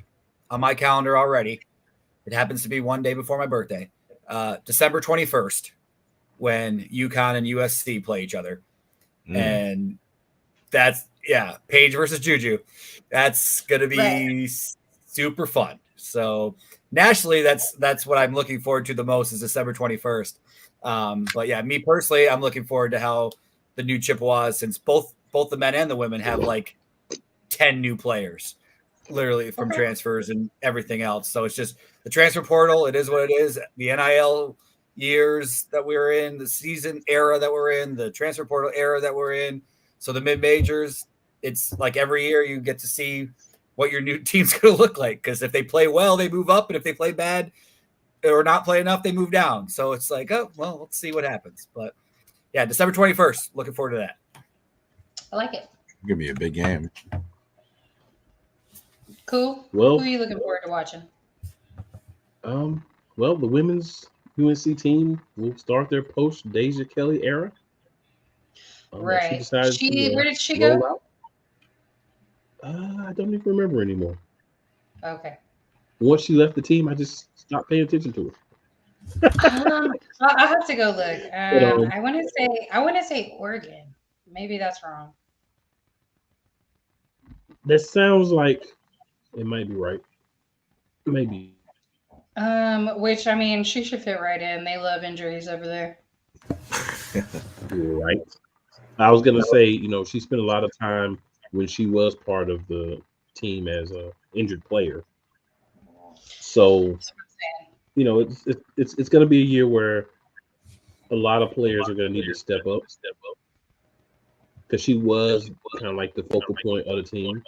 on my calendar already. It happens to be one day before my birthday, December 21st, when UConn and USC play each other. And that's, Paige versus Juju. That's going to be super fun. So nationally, that's what I'm looking forward to the most is December 21st. But yeah, me personally, I'm looking forward to how the new Chippewas, since both the men and the women have like 10 new players, literally from transfers and everything else. So it's just the transfer portal. It is what it is. The NIL years that we're in, the season era that we're in, the transfer portal era that we're in. So the mid-majors, it's like every year you get to see what your new team's going to look like. Because if they play well, they move up. And if they play bad or not play enough, they move down. So it's like, oh, well, let's see what happens. But yeah, December 21st. Looking forward to that. I like it. Give me a big game. Cool. Well, who are you looking forward to watching? Well, the women's UNC team will start their post Deja Kelly era. Right. Where did she go? I don't even remember anymore. Okay. Once she left the team, I just stopped paying attention to her. I'll have to go look. I want to say Oregon. Maybe that's wrong. That sounds like it might be right. Maybe. Which I mean, she should fit right in. They love injuries over there. You're right. I was gonna say, she spent a lot of time when she was part of the team as a injured player. So, it's gonna be a year where a lot of players are gonna need to step up. Because she was kind of like the focal point of the team,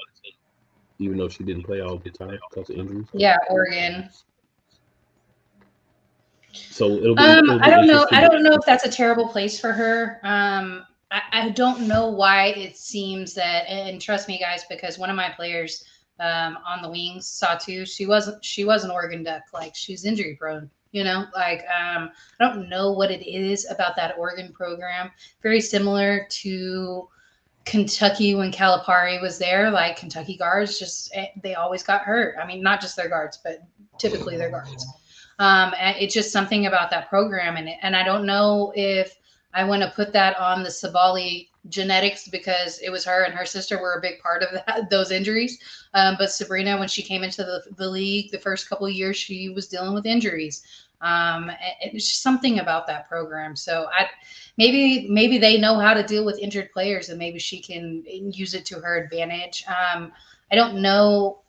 even though she didn't play all the time because of injuries. Yeah, Oregon. So it'll be. I don't know. I don't know if that's a terrible place for her. I don't know why it seems that, and trust me, guys, because one of my players on the wings, Satu, she was an Oregon Duck. Like, she's injury prone. I don't know what it is about that Oregon program. Very similar to Kentucky when Calipari was there. Like, Kentucky guards they always got hurt. I mean, not just their guards, but typically their guards. It's just something about that program, and I don't know if I want to put that on the Sabali genetics because it was her and her sister were a big part of those injuries. But Sabrina, when she came into the league, the first couple of years, she was dealing with injuries. It's just something about that program. So maybe they know how to deal with injured players, and maybe she can use it to her advantage. I don't know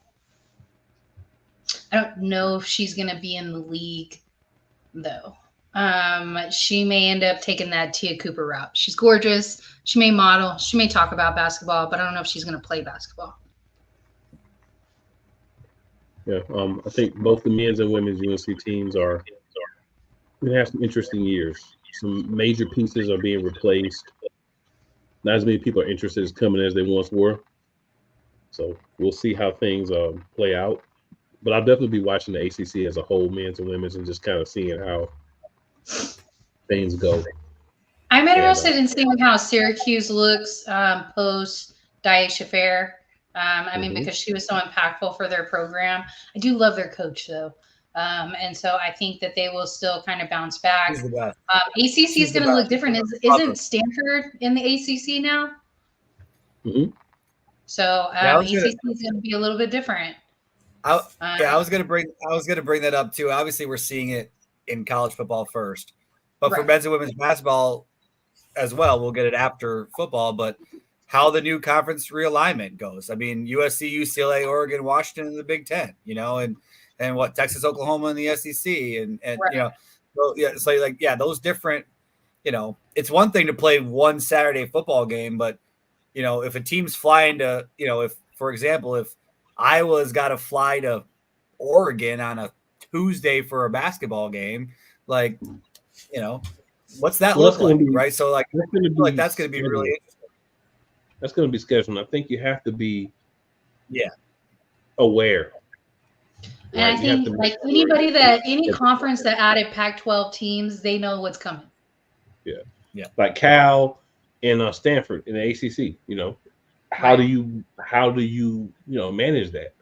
if she's going to be in the league, though. She may end up taking that Tia Cooper route. She's gorgeous. She may model. She may talk about basketball, but I don't know if she's going to play basketball. Yeah, I think both the men's and women's UNC teams are going to have some interesting years. Some major pieces are being replaced. Not as many people are interested as coming as they once were. So we'll see how things play out. But I'll definitely be watching the ACC as a whole, men's and women's, and just kind of seeing how things go. I'm interested in seeing how Syracuse looks post Daisha Fair. I mean, because she was so impactful for their program. I do love their coach, though. And so I think that they will still kind of bounce back. ACC is going to look different. Isn't Stanford in the ACC now? Mm-hmm. So ACC is going to be a little bit different. I was gonna bring that up too. Obviously, we're seeing it in college football first, but for men's and women's basketball as well, we'll get it after football. But how the new conference realignment goes. I mean, USC, UCLA, Oregon, Washington in the Big Ten, and what Texas, Oklahoma in the SEC, and those different it's one thing to play one Saturday football game, but if a team's flying to, if, for example, if Iowa's got to fly to Oregon on a Tuesday for a basketball game, like, what's that look like, right? So like, that's going to be really interesting. That's going to be scheduled. I think you have to be, aware. And I think like any conference that added Pac-12 teams, they know what's coming. Yeah. Like Cal and Stanford in the ACC. How do you manage that?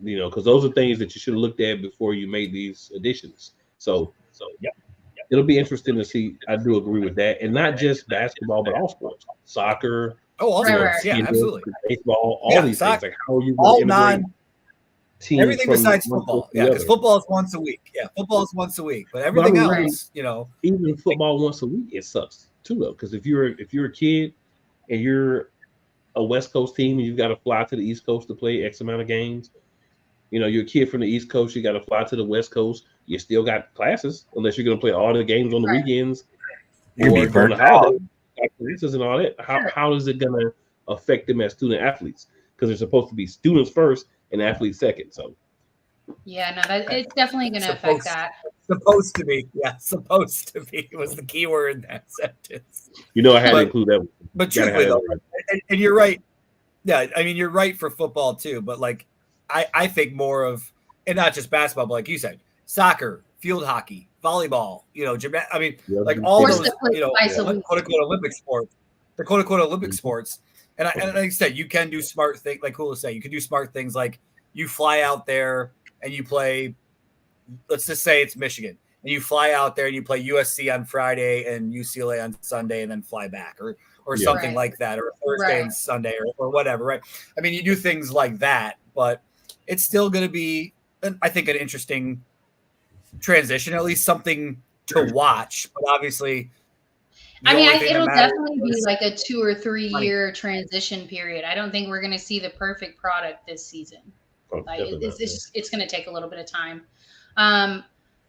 Because those are things that you should have looked at before you made these additions. So it'll be interesting to see. I do agree with that, and not just basketball, but all sports, soccer. All sports, absolutely. Baseball, all these things. Like how are you going to integrate teams? Everything besides football, because football is once a week. Yeah, football is once a week, but everything else, even football once a week, it sucks too, though. Because if you're a kid and you're a West Coast team and you've got to fly to the East Coast to play X amount of games, you're a kid from the East Coast, you got to fly to the West Coast. You still got classes unless you're going to play all the games on the weekends or during the holidays, classes and all that. How is it going to affect them as student athletes? Because they're supposed to be students first and athletes second. So, it's definitely going to affect that. Supposed to be, supposed to be was the key word in that sentence. I had to include that. But truthfully, though, and you're right. Yeah, I mean, you're right for football too. But like, I think more of, and not just basketball, but like you said, soccer, field hockey, volleyball. I mean, like all those, quote unquote Olympic sports, the quote unquote Olympic sports. And like I said, you can do smart things. Like Hula said, you can do smart things like you fly out there and you play. Let's just say it's Michigan, and you fly out there and you play USC on Friday and UCLA on Sunday, and then fly back, or something like that, or Thursday and Sunday, or whatever, right? I mean, you do things like that, but it's still going to be, I think, an interesting transition, at least something to watch. But obviously, I mean, it'll definitely be like a 2 or 3 year transition period. I don't think we're going to see the perfect product this season. It's going to take a little bit of time.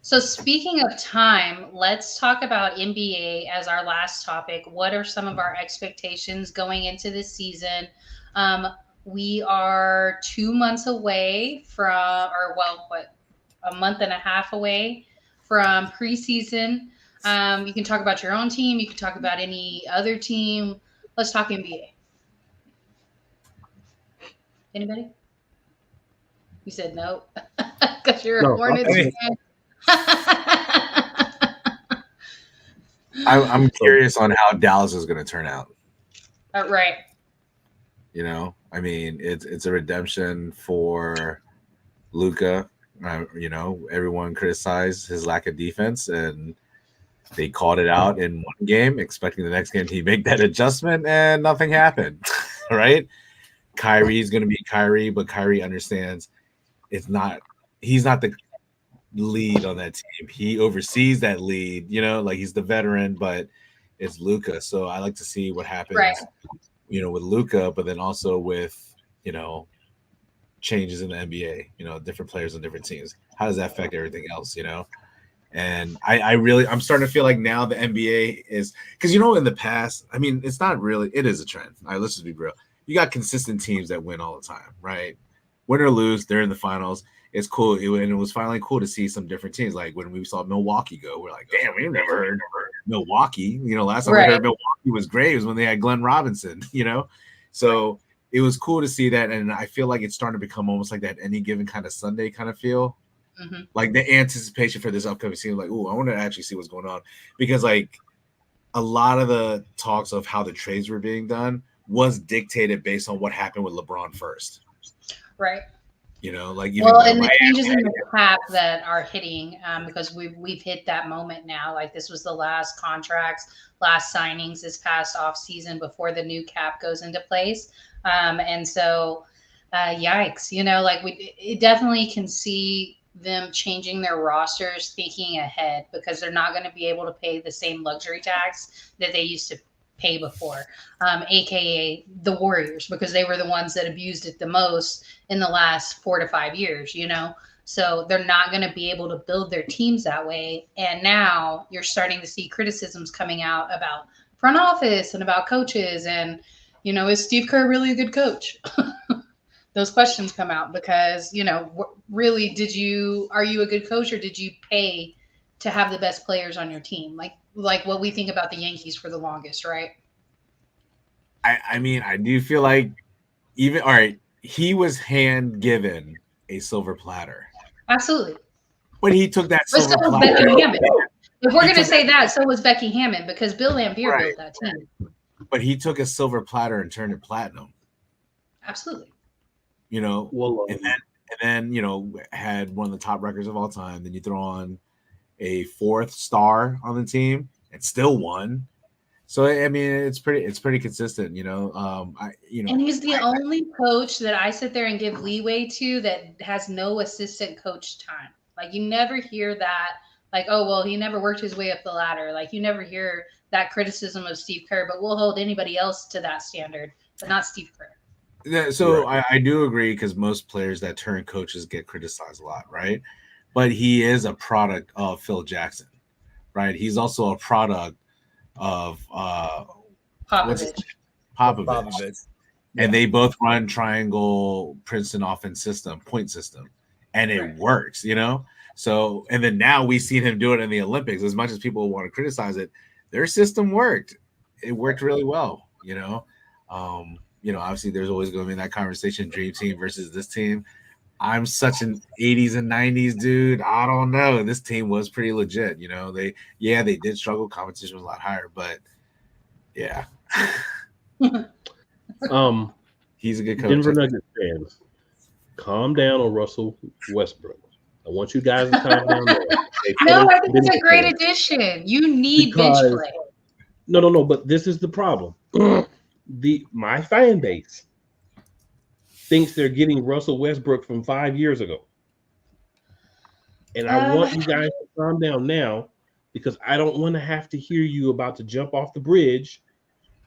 So speaking of time, let's talk about NBA as our last topic. What are some of our expectations going into this season? We are 2 months away from, a month and a half away from preseason. You can talk about your own team. You can talk about any other team. Let's talk NBA. Anybody? You said no because you're a Hornets fan. I'm curious on how Dallas is going to turn out. Right. I mean, it's a redemption for Luka. Everyone criticized his lack of defense, and they called it out in one game, expecting the next game he'd make that adjustment, and nothing happened. Right? Kyrie's going to be Kyrie, but Kyrie understands he's not the lead on that team. He oversees that lead, like he's the veteran, but it's Luka. So I like to see what happens, with Luka, but then also with, changes in the NBA, different players on different teams. How does that affect everything else, And I'm starting to feel like now the NBA is, because, in the past, I mean, it's not really, it is a trend. All right, let's just be real. You got consistent teams that win all the time, right? Win or lose, they're in the finals. It's cool. And it was finally cool to see some different teams. Like when we saw Milwaukee go, we're like, damn, we've never heard Milwaukee. Last time we heard Milwaukee was great was when they had Glenn Robinson, So it was cool to see that. And I feel like it's starting to become almost like that any given kind of Sunday kind of feel. Mm-hmm. Like the anticipation for this upcoming season, like, oh, I want to actually see what's going on. Because like a lot of the talks of how the trades were being done was dictated based on what happened with LeBron first. Right. Like and the changes in the cap that are hitting, because we've hit that moment now. Like this was the last contracts, last signings this past off season before the new cap goes into place. And so, yikes! We definitely can see them changing their rosters, thinking ahead, because they're not going to be able to pay the same luxury tax that they used to pay before, aka the Warriors, because they were the ones that abused it the most in the last 4 to 5 years. So they're not going to be able to build their teams that way. And now you're starting to see criticisms coming out about front office and about coaches. And, you know, is Steve Kerr really a good coach? Those questions come out because, you know, really, are you a good coach, or did you pay to have the best players on your team? Like what we think about the Yankees for the longest, right? I mean, I do feel like all right, he was hand given a silver platter. Absolutely. But he took that but silver so platter. Becky Hammond. If we're going to say that, so was Becky Hammond, because Bill Laimbeer built that team. But he took a silver platter and turned it platinum. Absolutely. You know, and then you know, had one of the top records of all time. Then you throw on a 4th star on the team and still won. So I mean, it's pretty consistent, you know. And he's the only coach that I sit there and give leeway to that has no assistant coach time. Like, you never hear that, like, oh well, he never worked his way up the ladder. Like, you never hear that criticism of Steve Kerr, but we'll hold anybody else to that standard, but not Steve Kerr. Yeah, so right. I do agree, because most players that turn coaches get criticized a lot, right? But he is a product of Phil Jackson, right? He's also a product of Popovich. And they both run triangle Princeton offense system, point system, and it works, you know. So, and then now we've seen him do it in the Olympics. As much as people want to criticize it, their system worked. It worked really well, you know. You know, obviously there's always going to be that conversation, dream team versus this team. I'm such an 80s and 90s dude. I don't know. This team was pretty legit, you know. They did struggle. Competition was a lot higher, but yeah. He's a good coach. Denver Nuggets fans, calm down on Russell Westbrook. I want you guys to calm down. No, I think it's a great addition. You need bench play. No. But this is the problem. My fan base thinks they're getting Russell Westbrook from 5 years ago. And I want you guys to calm down now, because I don't want to have to hear you about to jump off the bridge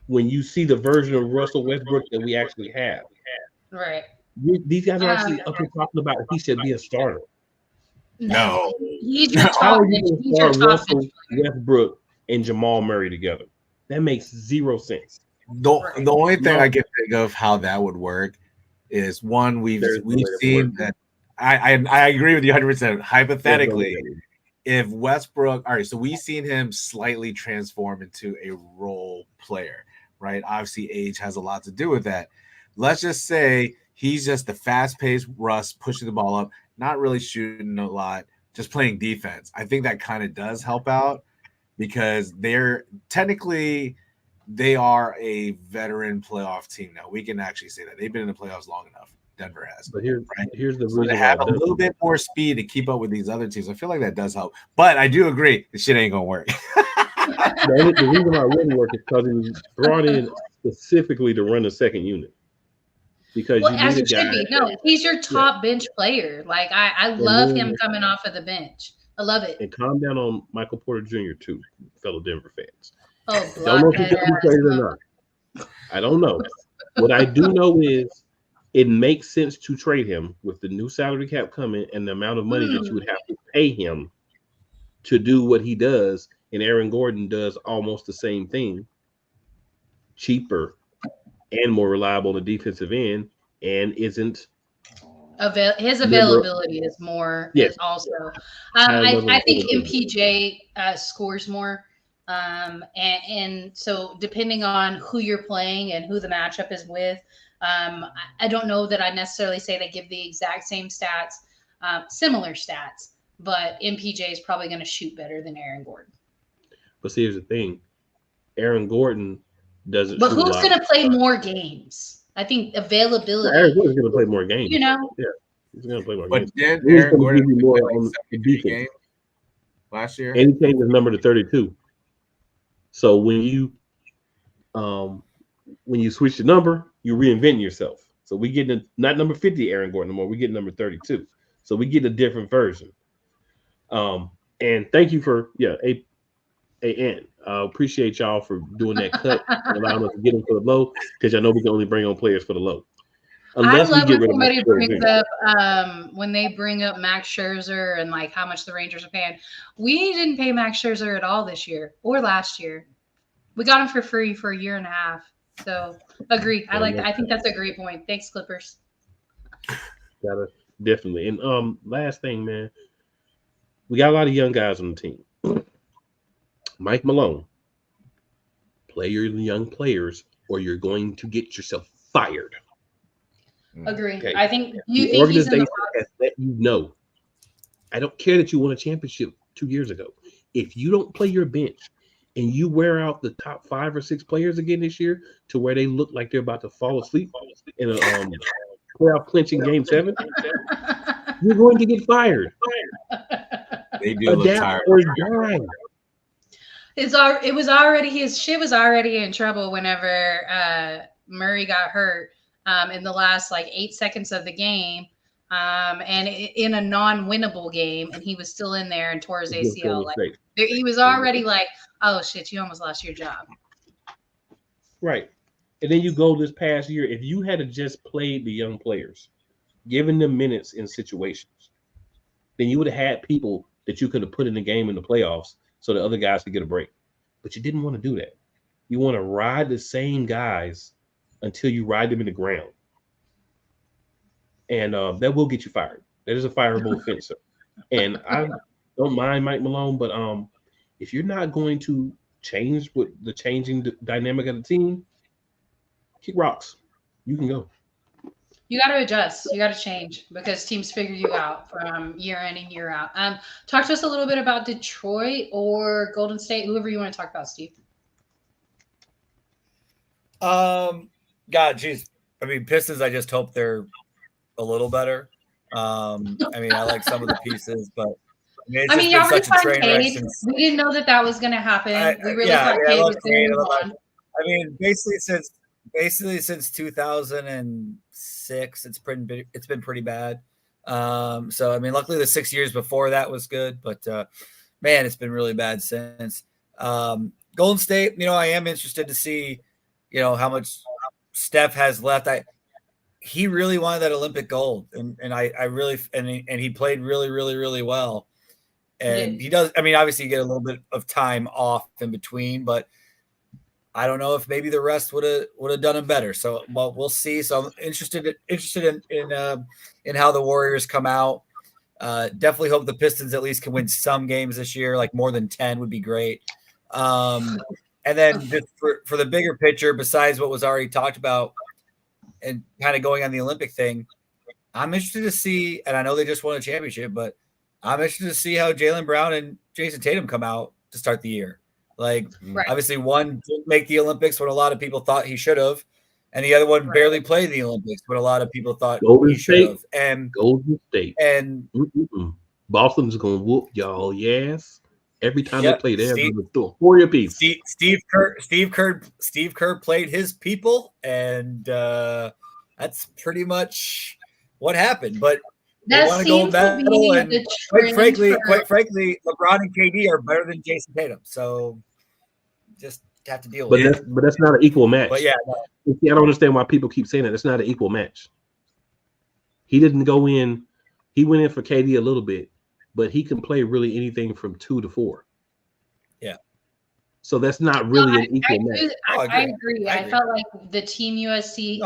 when you see the version of Russell Westbrook that we actually have. Right. These guys are actually up here talking about he should be a starter. No. He's your top Russell Westbrook and Jamal Murray together. That makes zero sense. The only thing I can think of how that would work is, one, we've seen that. I agree with you 100%. Hypothetically, if Westbrook, all right, so we've seen him slightly transform into a role player, right? Obviously, age has a lot to do with that. Let's just say he's just the fast-paced Russ, pushing the ball up, not really shooting a lot, just playing defense. I think that kind of does help out, because they are a veteran playoff team now. We can actually say that. They've been in the playoffs long enough. Denver has. But here's the reason. So they have a little bit more speed to keep up with these other teams. I feel like that does help. But I do agree, this shit ain't going to work. The reason why it wouldn't work is because he was brought in specifically to run the second unit. Because as it should be. No, he's your top bench player. Like, I love him coming off of the bench. I love it. And calm down on Michael Porter Jr. too, fellow Denver fans. Oh, don't know if he's going to play or not. I don't know. What I do know is it makes sense to trade him with the new salary cap coming and the amount of money that you would have to pay him to do what he does. And Aaron Gordon does almost the same thing, cheaper and more reliable on the defensive end, and isn't. His availability is more. Yes. Is also. I think MPJ scores more. And so depending on who you're playing and who the matchup is with, I don't know that I necessarily say they give the exact same stats, similar stats, but MPJ is probably going to shoot better than Aaron Gordon. But see, here's the thing. Aaron Gordon doesn't. But who's going to play more games? I think availability. Aaron Gordon's going to play more games. You know? Yeah. He's going to play more games. But Aaron Gordon more on the defense last year. And he changed his number to 32. So when you switch the number, you reinvent yourself. So we get not number 50 Aaron Gordon anymore. We get number 32. So we get a different version. And thank you for appreciate y'all for doing that cut and allowing us to get them for the low, because I know we can only bring on players for the low. I love when somebody brings up when they bring up Max Scherzer and like how much the Rangers are paying. We didn't pay Max Scherzer at all this year or last year. We got him for free for a year and a half. So agree. I like that. I think that's a great point. Thanks, Clippers. Gotta definitely. And last thing, man, we got a lot of young guys on the team. Mike Malone, play your young players, or you're going to get yourself fired. Agree. Okay. I think the think organization has let you know. I don't care that you won a championship 2 years ago. If you don't play your bench and you wear out the top 5 or 6 players again this year to where they look like they're about to fall asleep in a playoff clinching game 7, you're going to get fired. They do look tired. It was already his shit was already in trouble whenever Murray got hurt in the last like 8 seconds of the game, and in a non-winnable game, and he was still in there and tore his ACL. Like he was already like, oh shit, you almost lost your job. Right. And then you go this past year, if you had just played the young players, given them minutes in situations, then you would have had people that you could have put in the game in the playoffs so the other guys could get a break. But you didn't want to do that. You want to ride the same guys until you ride them in the ground. And that will get you fired. That is a fireable offense. And I don't mind Mike Malone, but if you're not going to change with the changing dynamic of the team, kick rocks. You can go. You got to adjust. You got to change because teams figure you out from year in and year out. Talk to us a little bit about Detroit or Golden State, whoever you want to talk about, Steve. God, geez. I mean, Pistons, I just hope they're a little better. I mean, I like some of the pieces, but I mean, y'all were such a train wreck. We didn't know that was going to happen. We really thought Cade was going to move on. I mean, basically since 2006, it's been pretty bad. So I mean, luckily the 6 years before that was good, but man, it's been really bad since. Golden State, I am interested to see, how much Steph has left. He really wanted that Olympic gold, and I really and he played really, really, really well. And he does. I mean, obviously, you get a little bit of time off in between, but I don't know if maybe the rest would have done him better. So, well, we'll see. So, I'm interested in how the Warriors come out. Definitely hope the Pistons at least can win some games this year. Like more than 10 would be great. And then just for the bigger picture, besides what was already talked about, and kind of going on the Olympic thing, I'm interested to see. And I know they just won a championship, but I'm interested to see how Jaylen Brown and Jason Tatum come out to start the year. Like, obviously, one didn't make the Olympics when a lot of people thought he should have, and the other one barely played the Olympics when a lot of people thought he should have. And Golden State and Boston's gonna whoop y'all ass every time they play. They're gonna do a 4 apiece. Steve Kerr played his people, and that's pretty much what happened. But they want to go battle, and quite frankly, LeBron and KD are better than Jason Tatum. So just have to deal with it. But that's not an equal match. But yeah, I don't understand why people keep saying that. It's not an equal match. He didn't go in. He went in for KD a little bit, but he can play really anything from 2 to 4. Yeah. So that's not really an equal match. I agree. I felt like the Team USA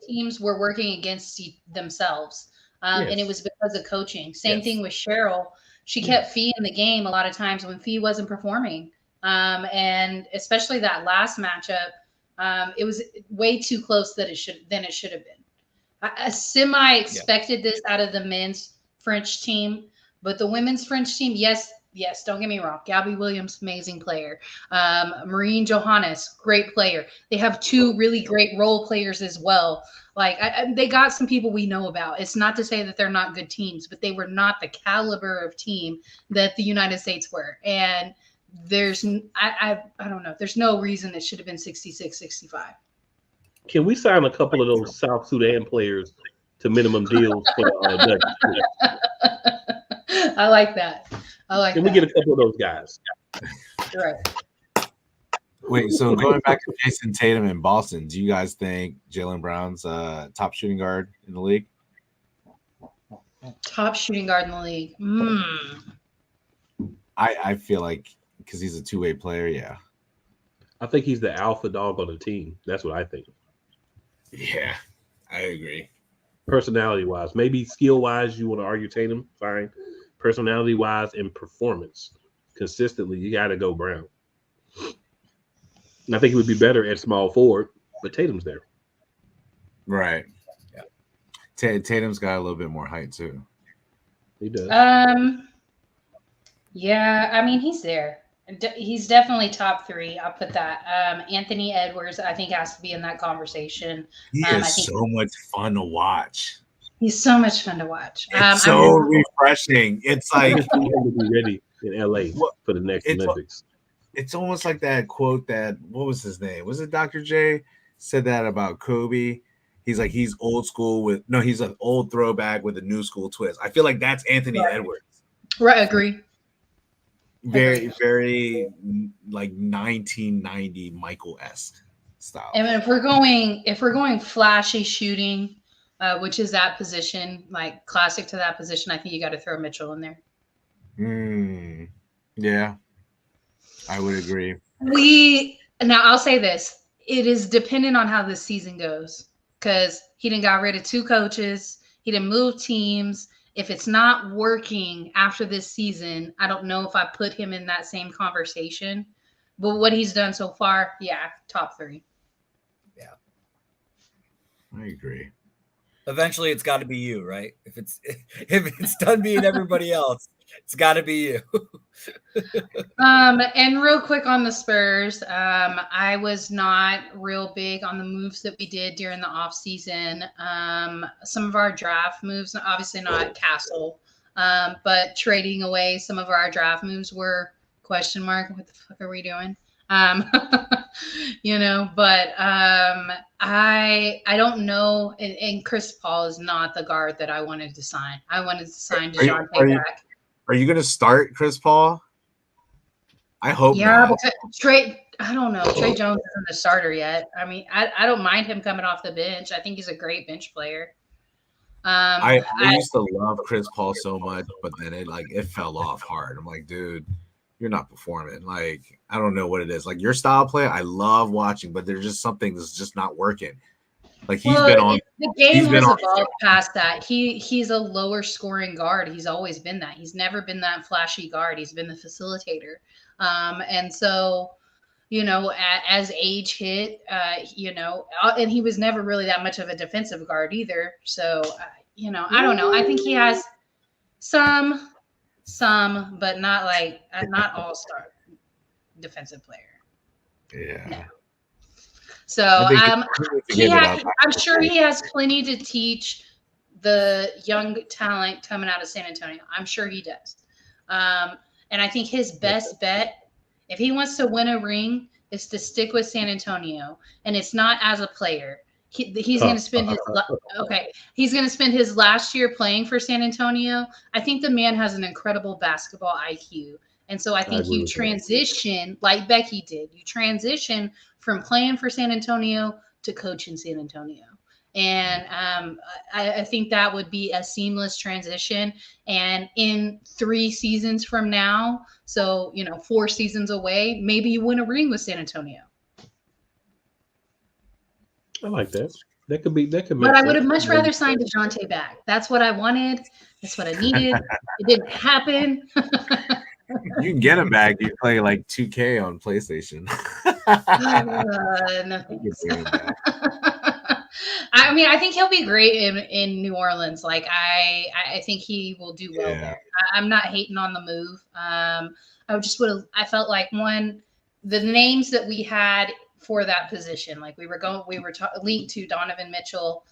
teams were working against themselves. And it was because of coaching. Same thing with Cheryl. She kept Fee in the game a lot of times when Fee wasn't performing. And especially that last matchup, it was way too close than it should have been. I semi-expected this out of the men's French team, but the women's French team, yes, don't get me wrong. Gabby Williams, amazing player. Maureen Johannes, great player. They have 2 really great role players as well. Like they got some people we know about. It's not to say that they're not good teams, but they were not the caliber of team that the United States were. And there's, I don't know. There's no reason it should have been 66-65. Can we sign a couple of those South Sudan players to minimum deals for Dutch? I like that. Can we get a couple of those guys? Right. Wait, so going back to Jason Tatum in Boston, do you guys think Jaylen Brown's top shooting guard in the league? Top shooting guard in the league. I feel like because he's a two-way player, yeah. I think he's the alpha dog on the team. That's what I think. Yeah, I agree. Personality-wise, maybe skill-wise, you want to argue Tatum, fine. Personality-wise and performance, consistently, you got to go Brown. And I think he would be better at small forward, but Tatum's there. Right. Yeah. Tatum's got a little bit more height too. He does. Yeah, I mean, he's there. He's definitely top 3. I'll put that. Anthony Edwards, I think, has to be in that conversation. He is so much fun to watch. He's so much fun to watch. It's so refreshing. It's like to be ready in LA for the next Olympics. It's almost like that quote that, what was his name? Was it Dr. J? Said that about Kobe. He's like, he's old school he's an old throwback with a new school twist. I feel like that's Anthony Edwards. Right, agree. Very, very like 1990 Michael-esque style. And if we're going flashy shooting, which is that position, like classic to that position, I think you got to throw Mitchell in there. Yeah, I would agree. Now I'll say this: it is dependent on how this season goes, because he done got rid of 2 coaches, he done moved teams. If it's not working after this season, I don't know if I put him in that same conversation. But what he's done so far, yeah, top 3. Yeah, I agree. Eventually, it's got to be you, right? If it's done being everybody else, it's got to be you. And real quick on the Spurs, I was not real big on the moves that we did during the off season. Some of our draft moves, obviously not Castle, but trading away some of our draft moves were question mark. What the fuck are we doing? But I don't know. And Chris Paul is not the guard that I wanted to sign. I wanted to sign DeJounte back. Are you going to start Chris Paul? I hope not. But I don't know. Trey Jones isn't the starter yet. I mean, I don't mind him coming off the bench. I think he's a great bench player. I used to love Chris Paul so much, but then it fell off hard. I'm like, dude, you're not performing. Like, I don't know what it is. Like, your style play, I love watching, but there's just something that's just not working. Like, the game has evolved past that. He's a lower scoring guard. He's always been that. He's never been that flashy guard. He's been the facilitator. And so, as age hit, and he was never really that much of a defensive guard either. So, I don't know. I think he has some, but not all-star defensive player. Yeah. No. So I'm sure he has plenty to teach the young talent coming out of San Antonio. I'm sure he does. And I think his best bet, if he wants to win a ring, is to stick with San Antonio. And it's not as a player. He's going to spend he's going to spend his last year playing for San Antonio. I think the man has an incredible basketball IQ. And so I think you transition like Becky did. You transition from playing for San Antonio to coaching San Antonio. And I think that would be a seamless transition. And in 3 seasons from now, so, 4 seasons away, maybe you win a ring with San Antonio. I like that. That could make But I would have much rather signed DeJounte back. That's what I wanted. That's what I needed. It didn't happen. You can get him back. You play like 2K on PlayStation. No thanks. I mean, I think he'll be great in New Orleans. Like, I think he will do well there. I'm not hating on the move. I felt like the names that we had for that position, like we were linked to Donovan Mitchell,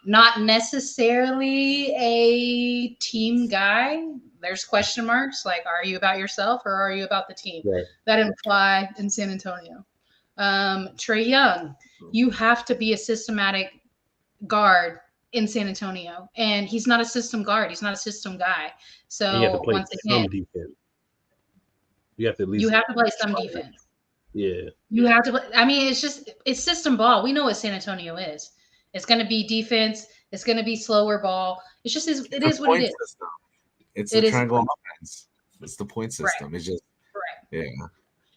not necessarily a team guy. There's question marks. Like, are you about yourself or are you about the team? Right. That didn't fly in San Antonio. Trae Young, you have to be a systematic guard in San Antonio, and he's not a system guard. He's not a system guy. So you have to play some defense. You have to play some defense. Yeah. You have to play. I mean, it's system ball. We know what San Antonio is. It's going to be defense. It's going to be slower ball. It is what it is. System. It's a triangle offense. It's the point system. Right. It's just yeah.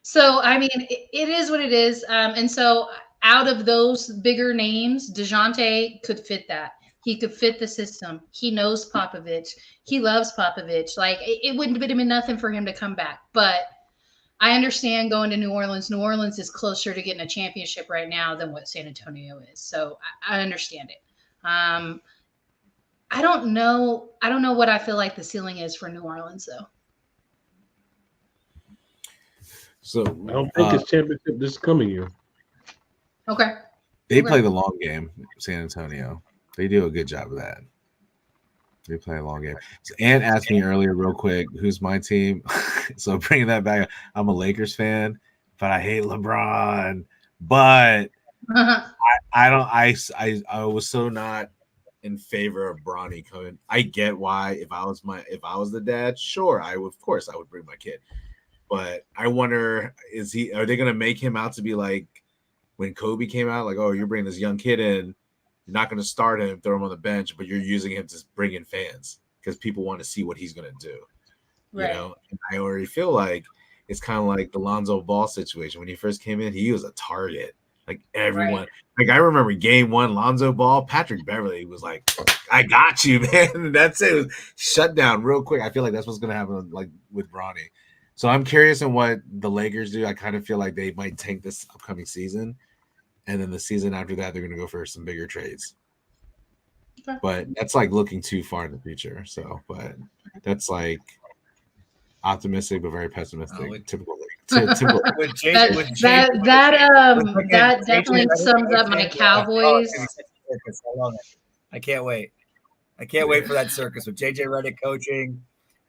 So I mean, it is what it is. And so out of those bigger names, DeJounte could fit that. He could fit the system. He knows Popovich. He loves Popovich. Like it wouldn't have been nothing for him to come back. But I understand going to New Orleans. New Orleans is closer to getting a championship right now than what San Antonio is. So I understand it. I don't know what I feel like the ceiling is for New Orleans, though. So I don't think it's championship this coming year. Okay. They play the long game, San Antonio. They do a good job of that. They play a long game. So Ann asked me earlier, real quick, who's my team? So bringing that back, I'm a Lakers fan, but I hate LeBron. But I was so not in favor of Bronny coming. I get why. If I was the dad, sure, I would bring my kid. But I wonder, are they gonna make him out to be like when Kobe came out, like, oh, you're bringing this young kid in, you're not gonna start him, throw him on the bench, but you're using him to bring in fans because people want to see what he's gonna do. Right. You know, and I already feel like it's kind of like the Lonzo Ball situation. When he first came in, he was a target. Like everyone, like I remember game 1, Lonzo Ball, Patrick Beverly was like, I got you, man. That's it. It was shut down real quick. I feel like that's what's gonna happen like with Bronny. So I'm curious in what the Lakers do. I kind of feel like they might tank this upcoming season. And then the season after that, they're going to go for some bigger trades. Okay. But that's like looking too far in the future. So, but that's like optimistic, but very pessimistic. Typical. That definitely sums up my Cowboys. I can't wait. I can't wait for that circus with JJ Redick coaching.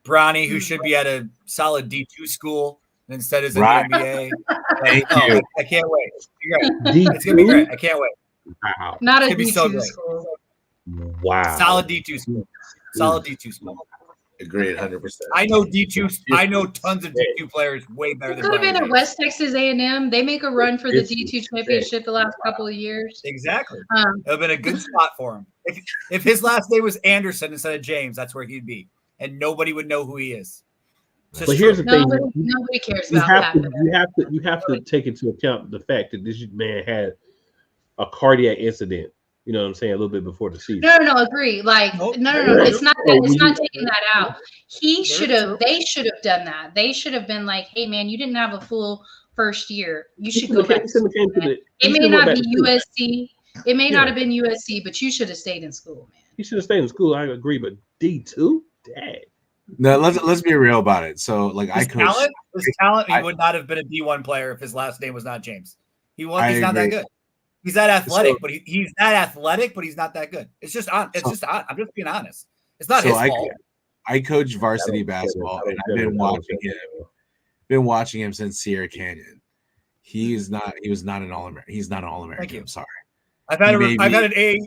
Bronny, who should be at a solid D2 school, and instead is in the NBA. I can't wait. It's gonna be great. I can't wait. Wow. Not a D2 school. Wow. Solid D2 school. Solid D2 school. Agreed, 100%. I know D2. I know tons of D2 players way better than. Could have been at West Texas A&M. They make a run for the D2 championship the last couple of years. Exactly. It would have been a good spot for him. If his last name was Anderson instead of James, that's where he'd be. And nobody would know who he is. But here's the thing: nobody cares about that. You have to take into account the fact that this man had a cardiac incident. You know what I'm saying? A little bit before the season. No, agree. Like, no. It's not taking that out. They should have done that. They should have been like, hey, man, you didn't have a full first year. You should go back. It may not be USC. It may not have been USC, but you should have stayed in school, man. You should have stayed in school. I agree, but D2. Dang. No, let's be real about it. So, like, his talent, he would not have been a D1 player if his last name was not James. He's not that good. He's that athletic, but he's that athletic, but he's not that good. It's just on. I'm just being honest. It's not his fault. I coach varsity basketball, and I've been watching him since Sierra Canyon. He was not an All-American. He's not an All-American. I'm sorry. I've had a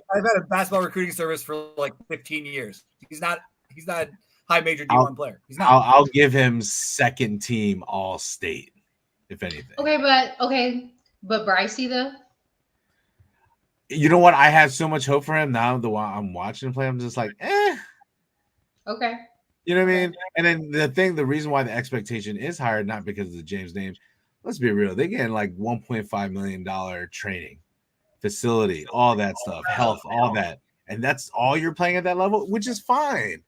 basketball recruiting service for like 15 years. He's not high major D1 player. He's not. I'll give him second team all state, if anything. Okay, but Brycey though. You know what? I have so much hope for him now. I'm watching him play, I'm just like, Okay. You know what I mean? And then the reason why the expectation is higher, not because of the James name. Let's be real. They're getting like $1.5 million training facility, all that stuff, health, all that, and that's all you're playing at that level, which is fine.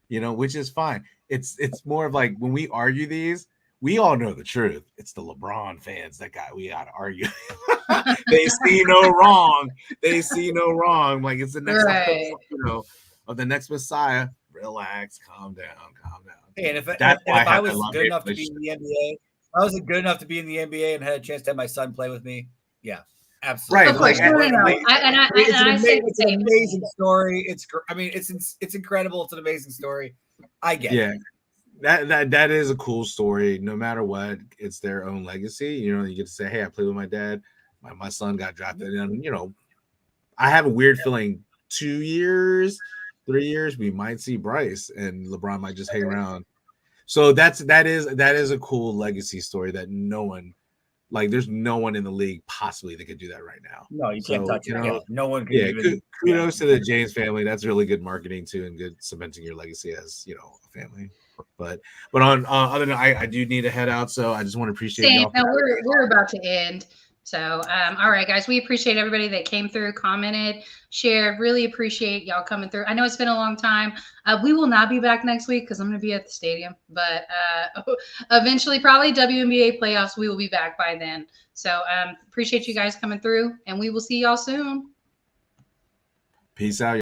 Which is fine. It's more of like when we argue these, we all know the truth. It's the LeBron fans we got to argue. They see no wrong. They see no wrong. Like it's the next, of the next Messiah. Relax, calm down. Hey, and if I was good enough to be in the NBA, I was good enough to be in the NBA and had a chance to have my son play with me. Yeah, absolutely. Right. Of course, It's an amazing story. It's incredible. It's an amazing story. I get it. That is a cool story. No matter what, it's their own legacy. You get to say, "Hey, I played with my dad. My son got drafted." And I have a weird feeling 2 years, 3 years, we might see Bryce and LeBron might just hang around. So that is a cool legacy story that no one Like, there's no one in the league possibly that could do that right now. No, you can't touch it. Know, no one can even. Kudos to the James family. That's really good marketing too, and good cementing your legacy as a family. But on other than I do need to head out, so I just want to appreciate y'all. No, we're about to end. So, all right, guys, we appreciate everybody that came through, commented, shared. Really appreciate y'all coming through. I know it's been a long time. We will not be back next week because I'm going to be at the stadium, but eventually, probably WNBA playoffs, we will be back by then. So, appreciate you guys coming through, and we will see y'all soon. Peace out.